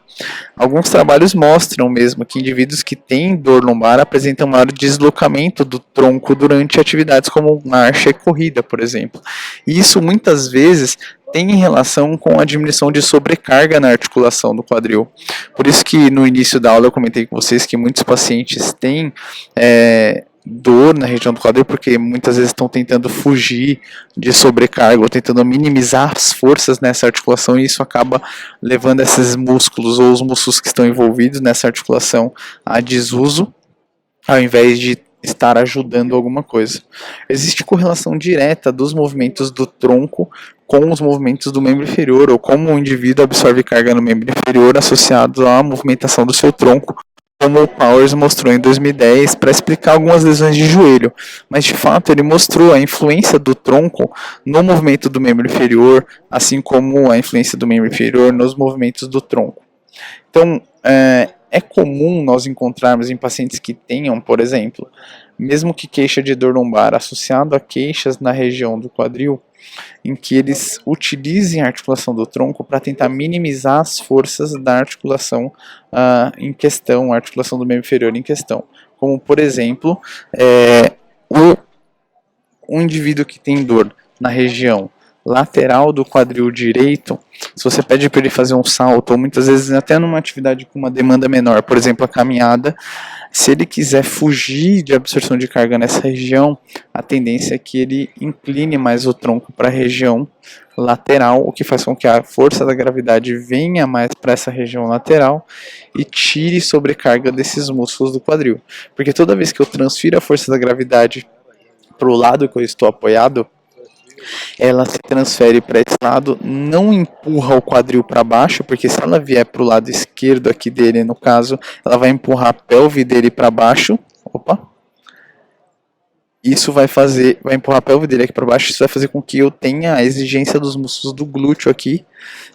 Alguns trabalhos mostram mesmo que indivíduos que têm dor lombar apresentam maior deslocamento do tronco durante atividades como marcha e corrida, por exemplo. E isso muitas vezes tem relação com a diminuição de sobrecarga na articulação do quadril. Por isso que no início da aula eu comentei com vocês que muitos pacientes têm dor na região do quadril, porque muitas vezes estão tentando fugir de sobrecarga ou tentando minimizar as forças nessa articulação, e isso acaba levando esses músculos ou os músculos que estão envolvidos nessa articulação a desuso, ao invés de estar ajudando alguma coisa. Existe correlação direta dos movimentos do tronco com os movimentos do membro inferior, ou como o indivíduo absorve carga no membro inferior associado à movimentação do seu tronco, como o Powers mostrou em 2010 para explicar algumas lesões de joelho, mas de fato ele mostrou a influência do tronco no movimento do membro inferior, assim como a influência do membro inferior nos movimentos do tronco. Então, É comum nós encontrarmos em pacientes que tenham, por exemplo, mesmo que queixa de dor lombar associado a queixas na região do quadril, em que eles utilizem a articulação do tronco para tentar minimizar as forças da articulação em questão, a articulação do membro inferior em questão. Como, por exemplo, um indivíduo que tem dor na região lateral do quadril direito, se você pede para ele fazer um salto, ou muitas vezes até numa atividade com uma demanda menor, por exemplo, a caminhada, se ele quiser fugir de absorção de carga nessa região, a tendência é que ele incline mais o tronco para a região lateral, o que faz com que a força da gravidade venha mais para essa região lateral e tire sobrecarga desses músculos do quadril. Porque toda vez que eu transfiro a força da gravidade para o lado que eu estou apoiado, ela se transfere para esse lado, não empurra o quadril para baixo, porque se ela vier para o lado esquerdo aqui dele, no caso, ela vai empurrar a pelve dele para baixo. Opa! Isso vai empurrar a pelve dele aqui para baixo, isso vai fazer com que eu tenha a exigência dos músculos do glúteo aqui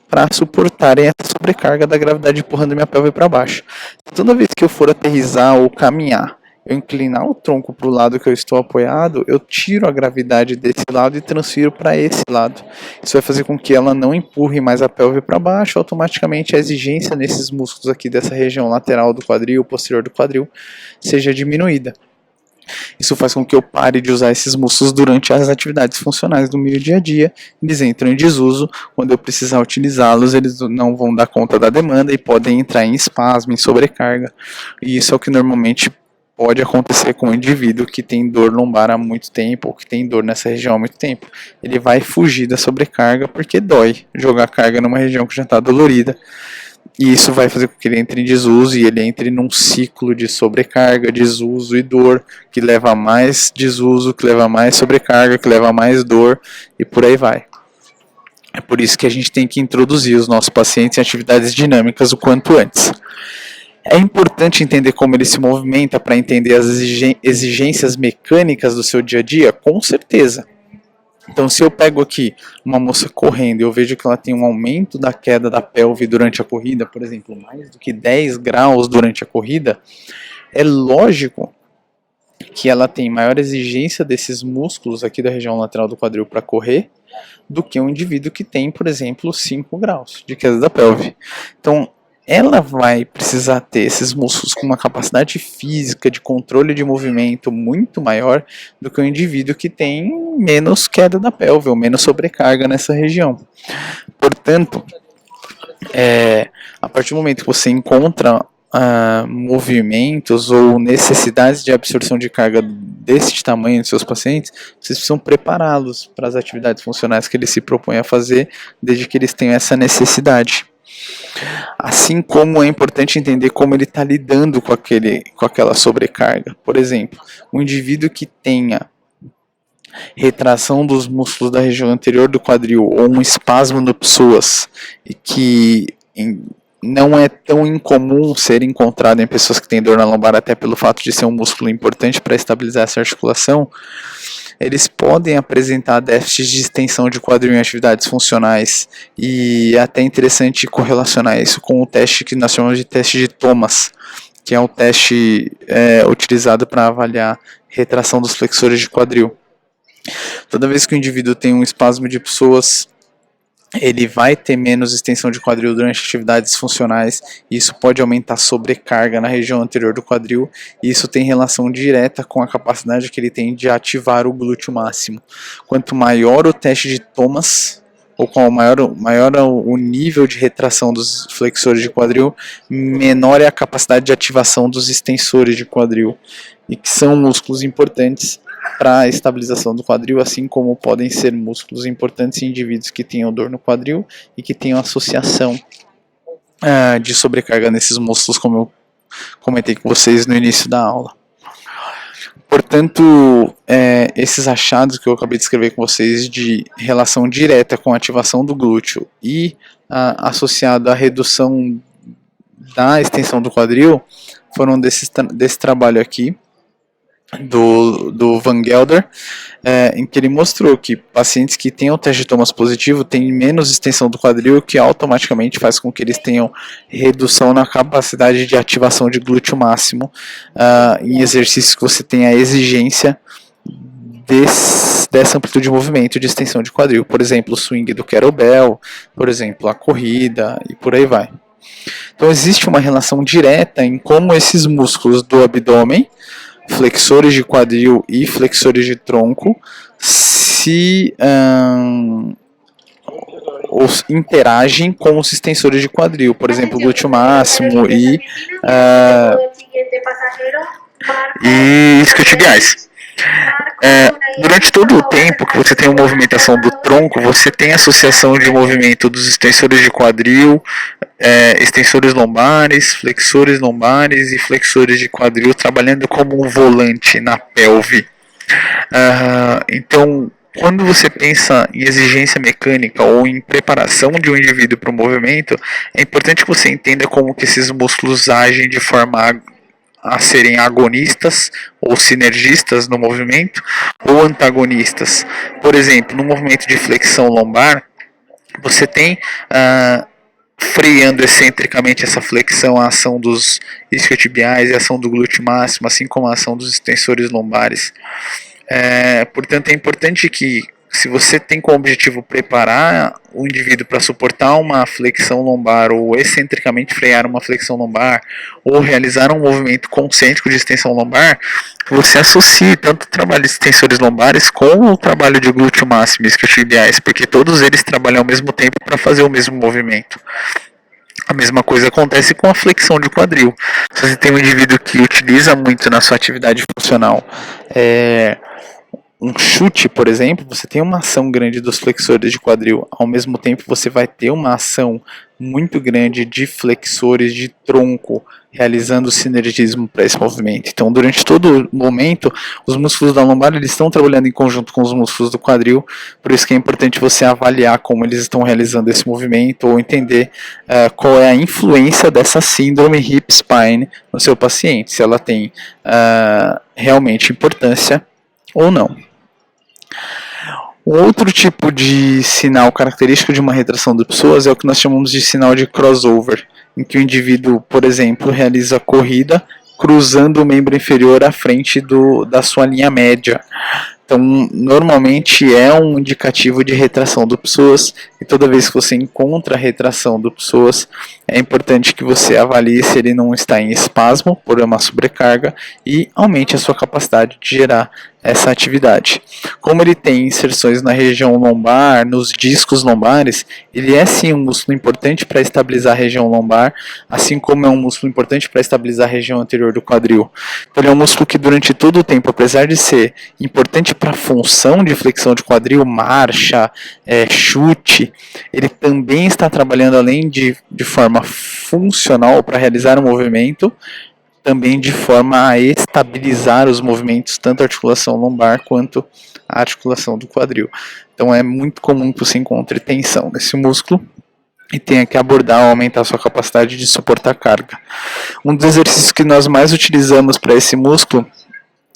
para suportarem essa sobrecarga da gravidade empurrando minha pelve para baixo. Toda vez que eu for aterrissar ou caminhar, eu inclinar o tronco para o lado que eu estou apoiado, eu tiro a gravidade desse lado e transfiro para esse lado. Isso vai fazer com que ela não empurre mais a pelve para baixo, automaticamente a exigência nesses músculos aqui dessa região lateral do quadril, posterior do quadril, seja diminuída. Isso faz com que eu pare de usar esses músculos durante as atividades funcionais do meu dia a dia. Eles entram em desuso, quando eu precisar utilizá-los, eles não vão dar conta da demanda e podem entrar em espasmo, em sobrecarga. E isso é o que normalmente pode acontecer com um indivíduo que tem dor lombar há muito tempo, ou que tem dor nessa região há muito tempo. Ele vai fugir da sobrecarga porque dói jogar carga numa região que já está dolorida. E isso vai fazer com que ele entre em desuso e ele entre num ciclo de sobrecarga, desuso e dor, que leva a mais desuso, que leva a mais sobrecarga, que leva a mais dor e por aí vai. É por isso que a gente tem que introduzir os nossos pacientes em atividades dinâmicas o quanto antes. É importante entender como ele se movimenta para entender as exigências mecânicas do seu dia a dia? Com certeza. Então, se eu pego aqui uma moça correndo e eu vejo que ela tem um aumento da queda da pelve durante a corrida, por exemplo, mais do que 10 graus durante a corrida, é lógico que ela tem maior exigência desses músculos aqui da região lateral do quadril para correr do que um indivíduo que tem, por exemplo, 5 graus de queda da pelve. Então, ela vai precisar ter esses músculos com uma capacidade física de controle de movimento muito maior do que um indivíduo que tem menos queda da pelve ou menos sobrecarga nessa região. Portanto, a partir do momento que você encontra movimentos ou necessidades de absorção de carga desse tamanho em seus pacientes, vocês precisam prepará-los para as atividades funcionais que eles se propõem a fazer, desde que eles tenham essa necessidade. Assim como é importante entender como ele está lidando com aquela sobrecarga. Por exemplo, um indivíduo que tenha retração dos músculos da região anterior do quadril ou um espasmo no psoas e que não é tão incomum ser encontrado em pessoas que têm dor na lombar, até pelo fato de ser um músculo importante para estabilizar essa articulação, eles podem apresentar déficits de extensão de quadril em atividades funcionais, e é até interessante correlacionar isso com o teste que nós chamamos de teste de Thomas, que é um teste utilizado para avaliar retração dos flexores de quadril. Toda vez que o indivíduo tem um espasmo de psoas, ele vai ter menos extensão de quadril durante atividades funcionais, e isso pode aumentar a sobrecarga na região anterior do quadril, e isso tem relação direta com a capacidade que ele tem de ativar o glúteo máximo. Quanto maior o teste de Thomas, ou com maior o nível de retração dos flexores de quadril, menor é a capacidade de ativação dos extensores de quadril, e que são músculos importantes para a estabilização do quadril, assim como podem ser músculos importantes em indivíduos que tenham dor no quadril e que tenham associação de sobrecarga nesses músculos, como eu comentei com vocês no início da aula. Portanto, esses achados que eu acabei de escrever com vocês de relação direta com a ativação do glúteo e associado à redução da extensão do quadril foram desse trabalho aqui. do Van Gelder, em que ele mostrou que pacientes que têm o teste de Thomas positivo têm menos extensão do quadril, que automaticamente faz com que eles tenham redução na capacidade de ativação de glúteo máximo em exercícios que você tem a exigência dessa amplitude de movimento de extensão de quadril. Por exemplo, o swing do kettlebell, por exemplo, a corrida e por aí vai. Então existe uma relação direta em como esses músculos do abdômen, flexores de quadril e flexores de tronco, se interagem com os extensores de quadril, por exemplo, glúteo máximo e isquiotibiais. Durante todo o tempo que você tem uma movimentação do tronco, você tem associação de movimento dos extensores de quadril, extensores lombares, flexores lombares e flexores de quadril trabalhando como um volante na pelve. Então, quando você pensa em exigência mecânica ou em preparação de um indivíduo para o movimento, é importante que você entenda como que esses músculos agem de forma a serem agonistas ou sinergistas no movimento ou antagonistas. Por exemplo, no movimento de flexão lombar, você tem freando excentricamente essa flexão a ação dos isquiotibiais e a ação do glúteo máximo, assim como a ação dos extensores lombares. Portanto, é importante que, se você tem como objetivo preparar o indivíduo para suportar uma flexão lombar ou excentricamente frear uma flexão lombar ou realizar um movimento concêntrico de extensão lombar, você associe tanto o trabalho de extensores lombares com o trabalho de glúteo máximo e isquiotibiais, porque todos eles trabalham ao mesmo tempo para fazer o mesmo movimento. A mesma coisa acontece com a flexão de quadril. Se você tem um indivíduo que utiliza muito na sua atividade funcional um chute, por exemplo, você tem uma ação grande dos flexores de quadril, ao mesmo tempo você vai ter uma ação muito grande de flexores de tronco, realizando sinergismo para esse movimento. Então, durante todo o momento, os músculos da lombar eles estão trabalhando em conjunto com os músculos do quadril, por isso que é importante você avaliar como eles estão realizando esse movimento ou entender qual é a influência dessa síndrome hip spine no seu paciente, se ela tem realmente importância ou não. Um outro tipo de sinal característico de uma retração do psoas é o que nós chamamos de sinal de crossover, em que o indivíduo, por exemplo, realiza a corrida cruzando o membro inferior à frente da sua linha média. Então, normalmente é um indicativo de retração do psoas, e toda vez que você encontra a retração do psoas, é importante que você avalie se ele não está em espasmo por uma sobrecarga e aumente a sua capacidade de gerar essa atividade. Como ele tem inserções na região lombar, nos discos lombares, ele é sim um músculo importante para estabilizar a região lombar, assim como é um músculo importante para estabilizar a região anterior do quadril. Então, ele é um músculo que durante todo o tempo, apesar de ser importante para a função de flexão de quadril, marcha, chute, ele também está trabalhando, além de forma funcional para realizar um movimento, também de forma a estabilizar os movimentos, tanto a articulação lombar quanto a articulação do quadril. Então é muito comum que você encontre tensão nesse músculo e tenha que abordar ou aumentar a sua capacidade de suportar carga. Um dos exercícios que nós mais utilizamos para esse músculo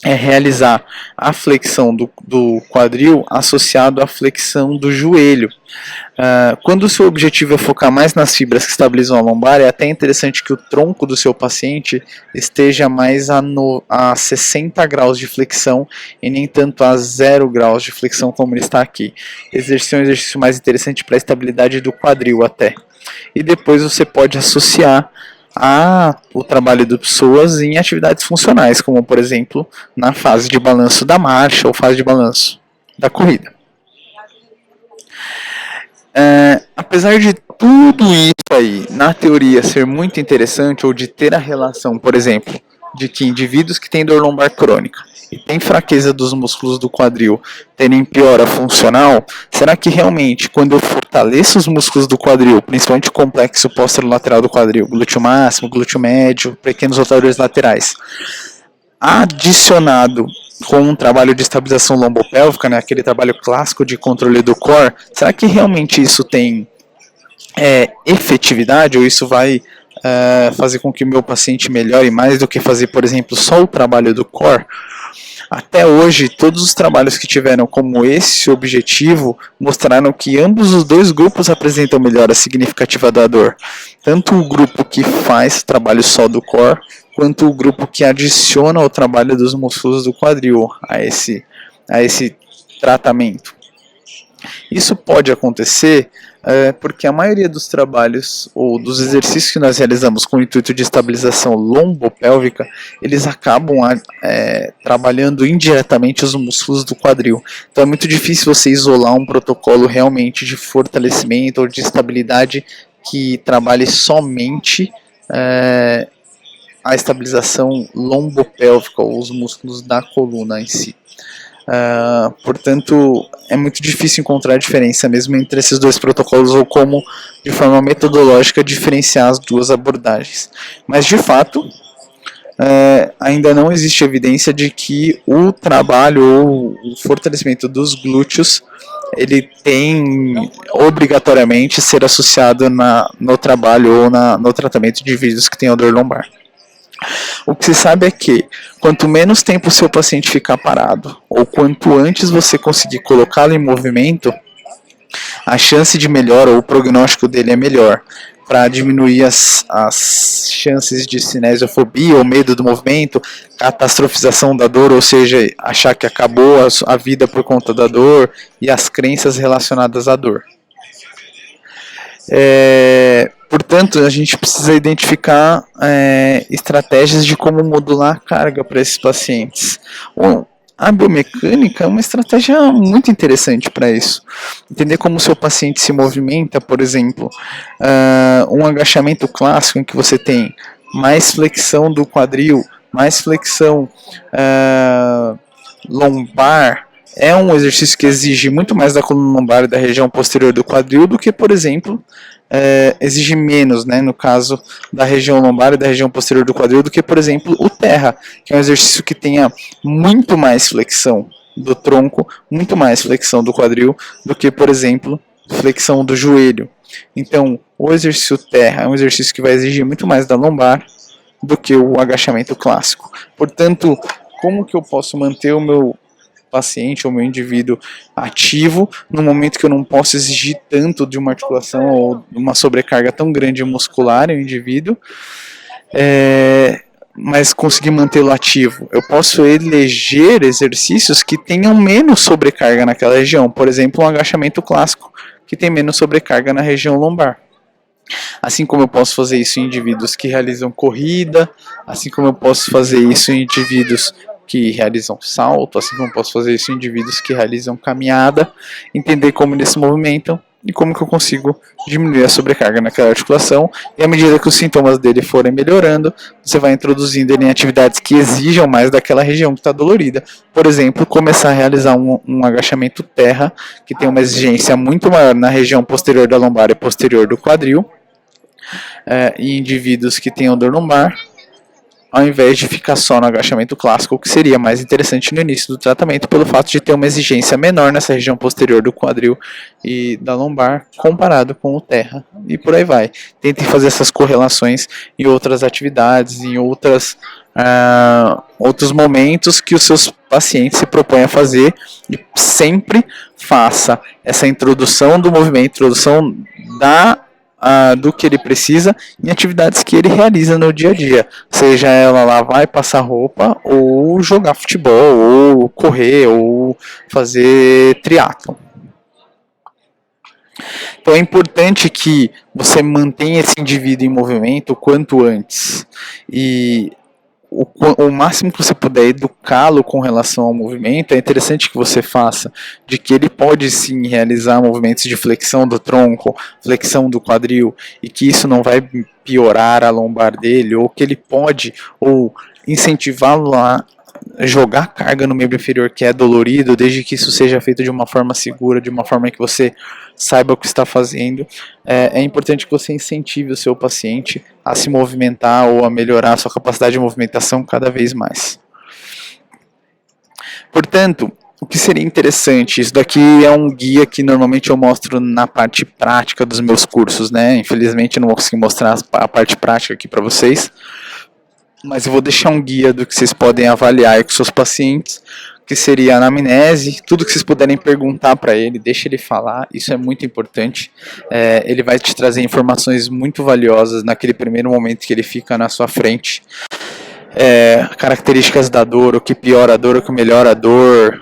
é realizar a flexão do quadril associado à flexão do joelho. Quando o seu objetivo é focar mais nas fibras que estabilizam a lombar, é até interessante que o tronco do seu paciente esteja mais a 60 graus de flexão e nem tanto a 0 graus de flexão como ele está aqui. Esse é um exercício mais interessante para a estabilidade do quadril até. E depois você pode associar o trabalho do psoas em atividades funcionais, como por exemplo na fase de balanço da marcha ou fase de balanço da corrida. Apesar de tudo isso aí, na teoria, ser muito interessante, ou de ter a relação, por exemplo, de que indivíduos que têm dor lombar crônica e têm fraqueza dos músculos do quadril terem piora funcional, será que realmente, quando eu fortaleço os músculos do quadril, principalmente o complexo posterolateral do quadril, glúteo máximo, glúteo médio, pequenos rotadores laterais, adicionado com um trabalho de estabilização lombopélvica, né, aquele trabalho clássico de controle do core, será que realmente isso tem efetividade, ou isso vai fazer com que o meu paciente melhore mais do que fazer, por exemplo, só o trabalho do core? Até hoje, todos os trabalhos que tiveram como esse objetivo mostraram que ambos os dois grupos apresentam melhora significativa da dor. Tanto o grupo que faz trabalho só do core, quanto o grupo que adiciona o trabalho dos músculos do quadril a esse tratamento. Isso pode acontecer porque a maioria dos trabalhos ou dos exercícios que nós realizamos com o intuito de estabilização lombopélvica, eles acabam trabalhando indiretamente os músculos do quadril. Então é muito difícil você isolar um protocolo realmente de fortalecimento ou de estabilidade que trabalhe somente a estabilização lombopélvica ou os músculos da coluna em si. Portanto, é muito difícil encontrar a diferença mesmo entre esses dois protocolos ou como, de forma metodológica, diferenciar as duas abordagens. Mas, de fato, ainda não existe evidência de que o trabalho ou o fortalecimento dos glúteos ele tem obrigatoriamente ser associado no trabalho ou no tratamento de indivíduos que tenham dor lombar. O que se sabe é que quanto menos tempo o seu paciente ficar parado, ou quanto antes você conseguir colocá-lo em movimento, a chance de melhora ou o prognóstico dele é melhor, para diminuir as chances de cinesiofobia ou medo do movimento, catastrofização da dor, ou seja, achar que acabou a vida por conta da dor, e as crenças relacionadas à dor. Portanto, a gente precisa identificar estratégias de como modular a carga para esses pacientes. A biomecânica é uma estratégia muito interessante para isso. Entender como o seu paciente se movimenta, por exemplo, um agachamento clássico em que você tem mais flexão do quadril, mais flexão lombar, é um exercício que exige muito mais da coluna lombar e da região posterior do quadril do que, por exemplo, exige menos, né, no caso da região lombar e da região posterior do quadril do que, por exemplo, o terra, que é um exercício que tenha muito mais flexão do tronco, muito mais flexão do quadril do que, por exemplo, flexão do joelho. Então, o exercício terra é um exercício que vai exigir muito mais da lombar do que o agachamento clássico. Portanto, como que eu posso manter o meu paciente ou meu indivíduo ativo no momento que eu não posso exigir tanto de uma articulação ou uma sobrecarga tão grande muscular em um indivíduo, mas conseguir mantê-lo ativo? Eu posso eleger exercícios que tenham menos sobrecarga naquela região, por exemplo, um agachamento clássico que tem menos sobrecarga na região lombar. Assim como eu posso fazer isso em indivíduos que realizam corrida, assim como eu posso fazer isso em indivíduos que realizam salto, assim como eu posso fazer isso em indivíduos que realizam caminhada, entender como eles se movimentam e como que eu consigo diminuir a sobrecarga naquela articulação, e à medida que os sintomas dele forem melhorando, você vai introduzindo ele em atividades que exijam mais daquela região que está dolorida. Por exemplo, começar a realizar um agachamento terra, que tem uma exigência muito maior na região posterior da lombar e posterior do quadril, em indivíduos que tenham dor lombar, ao invés de ficar só no agachamento clássico, o que seria mais interessante no início do tratamento, pelo fato de ter uma exigência menor nessa região posterior do quadril e da lombar, comparado com o terra, e por aí vai. Tentem fazer essas correlações em outras atividades, em outros momentos que os seus pacientes se propõem a fazer, e sempre faça essa introdução do movimento, introdução do que ele precisa em atividades que ele realiza no dia a dia, seja ela lavar e passar roupa, ou jogar futebol, ou correr, ou fazer triatlon. Então é importante que você mantenha esse indivíduo em movimento o quanto antes, e o máximo que você puder educá-lo com relação ao movimento, é interessante que você faça, de que ele pode sim realizar movimentos de flexão do tronco, flexão do quadril, e que isso não vai piorar a lombar dele, ou que ele pode, ou incentivá-lo a jogar carga no membro inferior que é dolorido, desde que isso seja feito de uma forma segura, de uma forma que você saiba o que está fazendo. É importante que você incentive o seu paciente a se movimentar ou a melhorar a sua capacidade de movimentação cada vez mais. Portanto, o que seria interessante, isso daqui é um guia que normalmente eu mostro na parte prática dos meus cursos, né? Infelizmente eu não vou conseguir mostrar a parte prática aqui para vocês, mas eu vou deixar um guia do que vocês podem avaliar aí com seus pacientes, que seria a anamnese, tudo que vocês puderem perguntar para ele, deixa ele falar, isso é muito importante. Ele vai te trazer informações muito valiosas naquele primeiro momento que ele fica na sua frente. Características da dor, o que piora a dor, o que melhora a dor,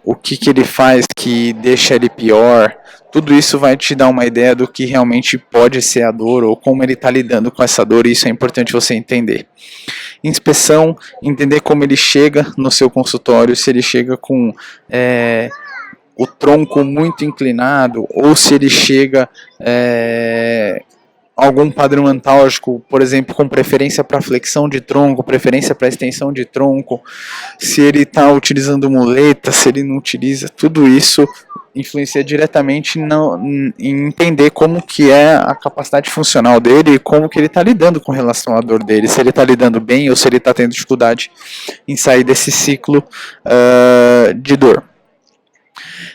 o que ele faz que deixa ele pior. Tudo isso vai te dar uma ideia do que realmente pode ser a dor ou como ele está lidando com essa dor, e isso é importante você entender. Inspeção, entender como ele chega no seu consultório, se ele chega com o tronco muito inclinado ou se ele chega algum padrão antálgico, por exemplo, com preferência para flexão de tronco, preferência para extensão de tronco, se ele está utilizando muleta, se ele não utiliza, tudo isso influencia diretamente em entender como que é a capacidade funcional dele e como que ele está lidando com relação à dor dele, se ele está lidando bem ou se ele está tendo dificuldade em sair desse ciclo de dor.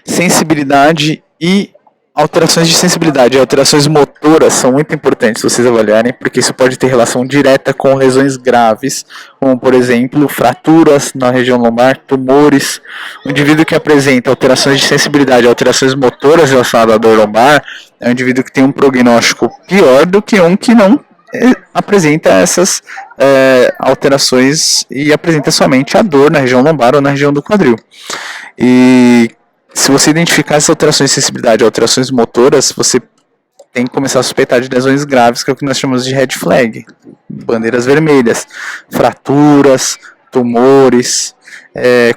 Sensibilidade e alterações de sensibilidade, alterações motoras são muito importantes vocês avaliarem, porque isso pode ter relação direta com lesões graves, como por exemplo, fraturas na região lombar, tumores. O indivíduo que apresenta alterações de sensibilidade, alterações motoras relacionadas à dor lombar, é um indivíduo que tem um prognóstico pior do que um que não apresenta essas alterações e apresenta somente a dor na região lombar ou na região do quadril. E se você identificar essas alterações de sensibilidade, alterações motoras, você tem que começar a suspeitar de lesões graves, que é o que nós chamamos de red flag, bandeiras vermelhas, fraturas, tumores,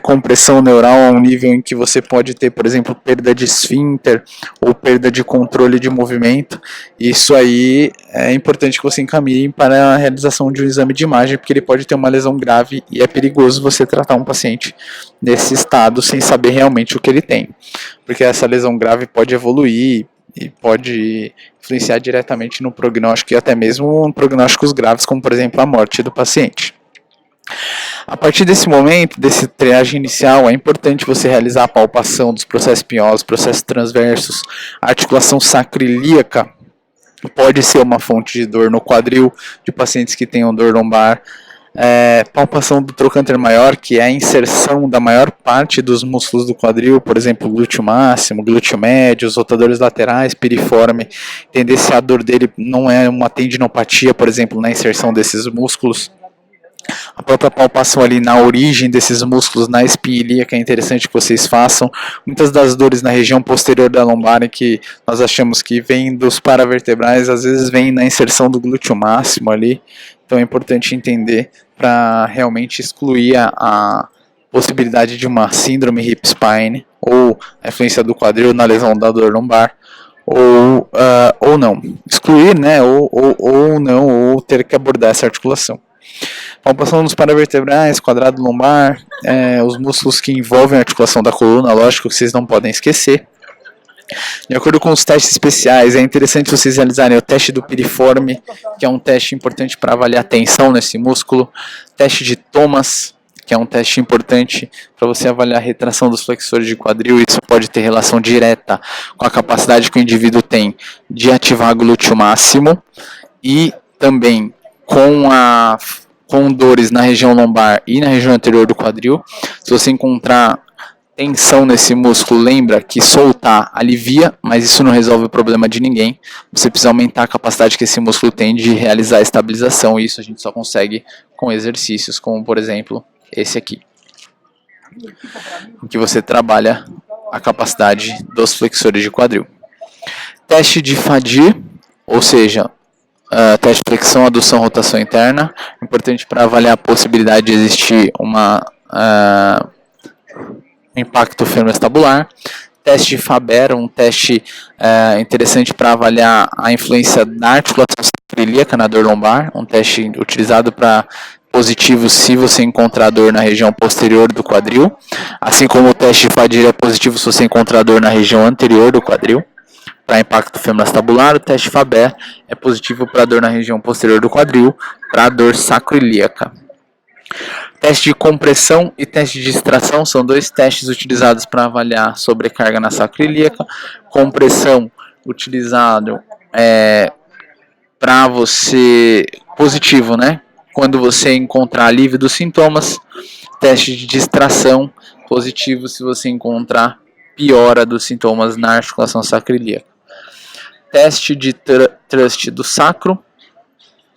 compressão neural a um nível em que você pode ter, por exemplo, perda de esfíncter ou perda de controle de movimento. Isso aí é importante que você encaminhe para a realização de um exame de imagem, porque ele pode ter uma lesão grave e é perigoso você tratar um paciente nesse estado sem saber realmente o que ele tem, porque essa lesão grave pode evoluir e pode influenciar diretamente no prognóstico e até mesmo em prognósticos graves, como por exemplo a morte do paciente. A partir desse momento, desse triagem inicial, é importante você realizar a palpação dos processos espinhosos, processos transversos, a articulação sacroiliaca pode ser uma fonte de dor no quadril de pacientes que tenham dor lombar. Palpação do trocânter maior, que é a inserção da maior parte dos músculos do quadril, por exemplo, glúteo máximo, glúteo médio, os rotadores laterais, piriforme, entender se a dor dele não é uma tendinopatia, por exemplo, na inserção desses músculos. A própria palpação ali na origem desses músculos, na espinha ilíaca, é interessante que vocês façam. Muitas das dores na região posterior da lombar, que nós achamos que vêm dos paravertebrais, às vezes vêm na inserção do glúteo máximo ali. Então é importante entender para realmente excluir a possibilidade de uma síndrome hip spine ou a influência do quadril na lesão da dor lombar. Ou não, excluir, né, ou não, ou ter que abordar essa articulação. Palpação dos paravertebrais, quadrado lombar, os músculos que envolvem a articulação da coluna, lógico que vocês não podem esquecer. De acordo com os testes especiais, é interessante vocês realizarem o teste do piriforme, que é um teste importante para avaliar a tensão nesse músculo. Teste de Thomas, que é um teste importante para você avaliar a retração dos flexores de quadril. Isso pode ter relação direta com a capacidade que o indivíduo tem de ativar glúteo máximo e também com dores na região lombar e na região anterior do quadril. Se você encontrar tensão nesse músculo, lembra que soltar alivia, mas isso não resolve o problema de ninguém. Você precisa aumentar a capacidade que esse músculo tem de realizar a estabilização, e isso a gente só consegue com exercícios, como por exemplo esse aqui, em que você trabalha a capacidade dos flexores de quadril. Teste de Fadir, ou seja, teste de flexão, adução, rotação interna, importante para avaliar a possibilidade de existir um impacto femoestabular. Teste de Faber, um teste interessante para avaliar a influência da articulação sacroiliaca na dor lombar, um teste utilizado para positivo se você encontrar dor na região posterior do quadril, assim como o teste de Fadir é positivo se você encontrar dor na região anterior do quadril. Para impacto femoestabular, o teste Faber é positivo para dor na região posterior do quadril, para dor sacroiliaca. Teste de compressão e teste de distração são dois testes utilizados para avaliar sobrecarga na sacroiliaca. Compressão utilizado para você positivo, né? quando você encontrar alívio dos sintomas. Teste de distração, positivo se você encontrar piora dos sintomas na articulação sacroiliaca. Teste de thrust do sacro,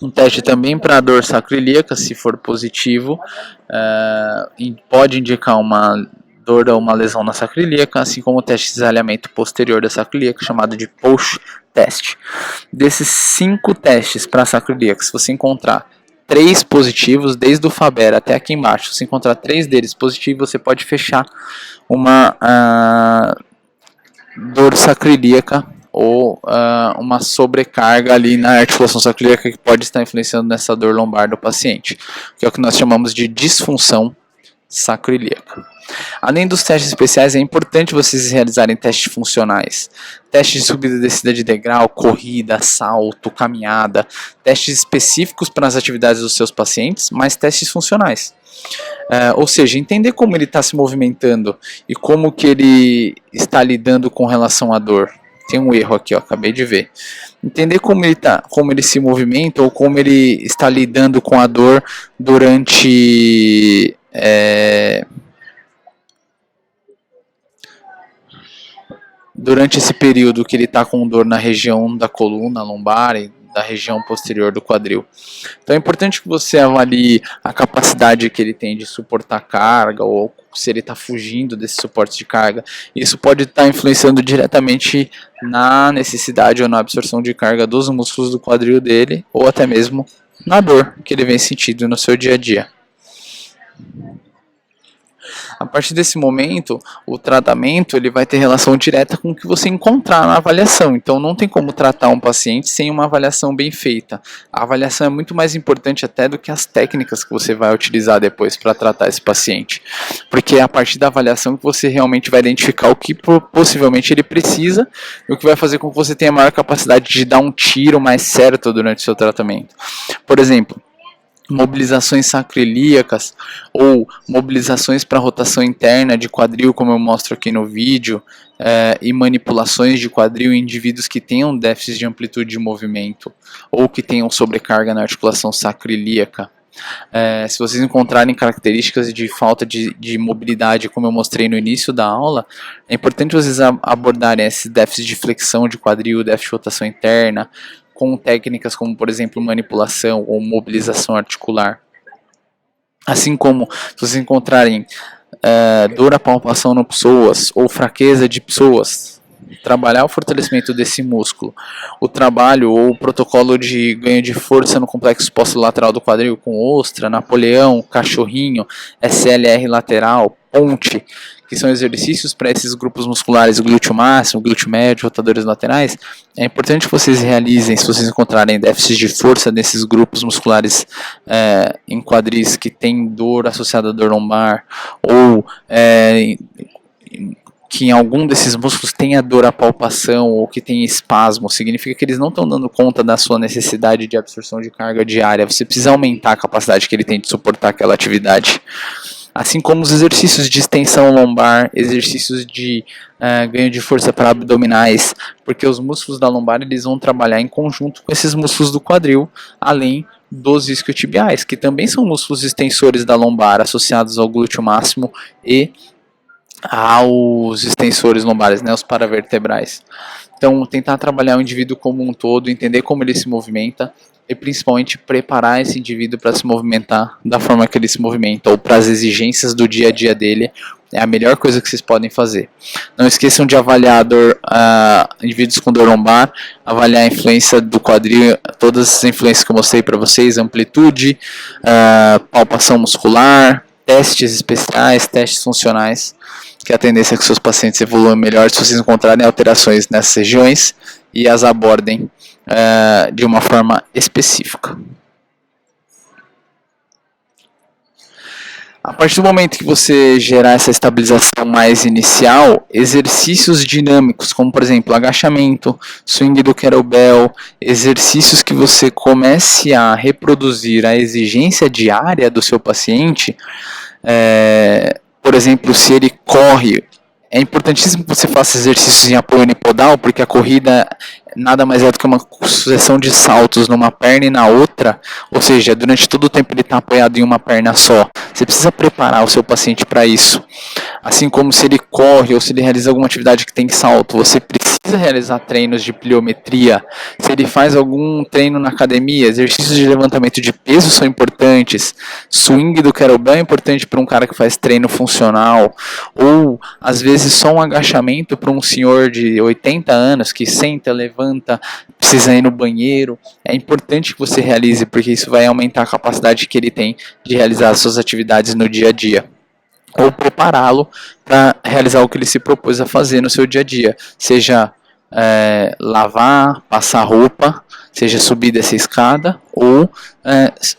um teste também para a dor sacroiliaca, se for positivo, pode indicar uma dor ou uma lesão na sacroiliaca, assim como o teste de desalhamento posterior da sacroiliaca, chamado de Poche test. Desses 5 testes para a sacroiliaca, se você encontrar 3 positivos, desde o Faber até aqui embaixo, se encontrar 3 deles positivos, você pode fechar uma dor sacroiliaca ou uma sobrecarga ali na articulação sacroiliaca que pode estar influenciando nessa dor lombar do paciente, que é o que nós chamamos de disfunção sacroiliaca. Além dos testes especiais, é importante vocês realizarem testes funcionais. Testes de subida e descida de degrau, corrida, salto, caminhada. Testes específicos para as atividades dos seus pacientes, mas testes funcionais. Ou seja, entender como ele está se movimentando e como que ele está lidando com relação à dor. Tem um erro aqui, ó, acabei de ver. Entender como ele se movimenta ou como ele está lidando com a dor durante esse período que ele está com dor na região da coluna lombar e da região posterior do quadril. Então é importante que você avalie a capacidade que ele tem de suportar carga ou se ele está fugindo desse suporte de carga. Isso pode estar influenciando diretamente na necessidade ou na absorção de carga dos músculos do quadril dele ou até mesmo na dor que ele vem sentindo no seu dia a dia. A partir desse momento, o tratamento ele vai ter relação direta com o que você encontrar na avaliação. Então, não tem como tratar um paciente sem uma avaliação bem feita. A avaliação é muito mais importante até do que as técnicas que você vai utilizar depois para tratar esse paciente. Porque é a partir da avaliação que você realmente vai identificar o que possivelmente ele precisa e o que vai fazer com que você tenha maior capacidade de dar um tiro mais certo durante o seu tratamento. Por exemplo, mobilizações sacroiliacas ou mobilizações para rotação interna de quadril, como eu mostro aqui no vídeo, e manipulações de quadril em indivíduos que tenham déficit de amplitude de movimento ou que tenham sobrecarga na articulação sacroiliaca. Se vocês encontrarem características de falta de mobilidade, como eu mostrei no início da aula, é importante vocês abordarem esse déficit de flexão de quadril, déficit de rotação interna, com técnicas como, por exemplo, manipulação ou mobilização articular. Assim como, se vocês encontrarem dor à palpação no psoas ou fraqueza de psoas, trabalhar o fortalecimento desse músculo, o trabalho ou o protocolo de ganho de força no complexo posterolateral do quadril com ostra, Napoleão, cachorrinho, SLR lateral, ponte, que são exercícios para esses grupos musculares, glúteo máximo, glúteo médio, rotadores laterais. É importante que vocês realizem, se vocês encontrarem déficits de força nesses grupos musculares em quadris que tem dor associada à dor lombar, ou que em algum desses músculos tenha dor à palpação ou que tenha espasmo, significa que eles não estão dando conta da sua necessidade de absorção de carga diária. Você precisa aumentar a capacidade que ele tem de suportar aquela atividade. Assim como os exercícios de extensão lombar, exercícios de ganho de força para abdominais, porque os músculos da lombar eles vão trabalhar em conjunto com esses músculos do quadril, além dos isquiotibiais, que também são músculos extensores da lombar, associados ao glúteo máximo e aos extensores lombares, né, os paravertebrais. Então, tentar trabalhar o indivíduo como um todo, entender como ele se movimenta, e principalmente preparar esse indivíduo para se movimentar da forma que ele se movimenta ou para as exigências do dia a dia dele é a melhor coisa que vocês podem fazer. Não esqueçam de avaliar indivíduos com dor lombar, avaliar a influência do quadril, todas as influências que eu mostrei para vocês, amplitude, palpação muscular, testes especiais, testes funcionais, que a tendência é que seus pacientes evoluam melhor se vocês encontrarem alterações nessas regiões e as abordem de uma forma específica. A partir do momento que você gerar essa estabilização mais inicial, exercícios dinâmicos, como por exemplo agachamento, swing do kettlebell, exercícios que você comece a reproduzir a exigência diária do seu paciente, por exemplo, se ele corre, é importantíssimo que você faça exercícios em apoio unipodal, porque a corrida nada mais é do que uma sucessão de saltos numa perna e na outra, ou seja, durante todo o tempo ele está apoiado em uma perna só. Você precisa preparar o seu paciente para isso. Assim como se ele corre ou se ele realiza alguma atividade que tem salto, você precisa realizar treinos de pliometria. Se ele faz algum treino na academia, exercícios de levantamento de peso são importantes. Swing do kettlebell é importante para um cara que faz treino funcional. Ou, às vezes, só um agachamento para um senhor de 80 anos que senta, levanta, precisa ir no banheiro. É importante que você realize, porque isso vai aumentar a capacidade que ele tem de realizar as suas atividades no dia a dia. Ou prepará-lo para realizar o que ele se propôs a fazer no seu dia a dia, seja lavar, passar roupa, seja subir dessa escada, ou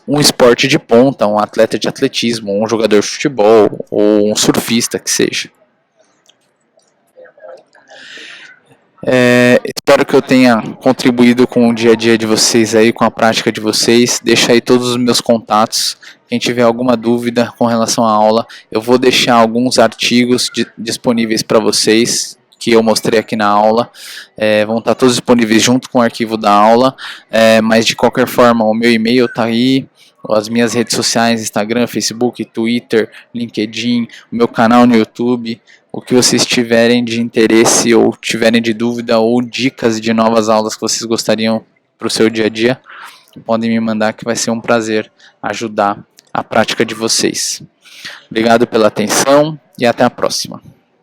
um esporte de ponta, um atleta de atletismo, um jogador de futebol, ou um surfista, que seja. Espero que eu tenha contribuído com o dia a dia de vocês aí, com a prática de vocês. Deixa aí todos os meus contatos. Quem tiver alguma dúvida com relação à aula, eu vou deixar alguns artigos disponíveis para vocês, que eu mostrei aqui na aula. Vão estar todos disponíveis junto com o arquivo da aula, mas de qualquer forma o meu e-mail está aí, as minhas redes sociais, Instagram, Facebook, Twitter, LinkedIn, o meu canal no YouTube. O que vocês tiverem de interesse ou tiverem de dúvida ou dicas de novas aulas que vocês gostariam para o seu dia a dia, podem me mandar, que vai ser um prazer ajudar a prática de vocês. Obrigado pela atenção e até a próxima.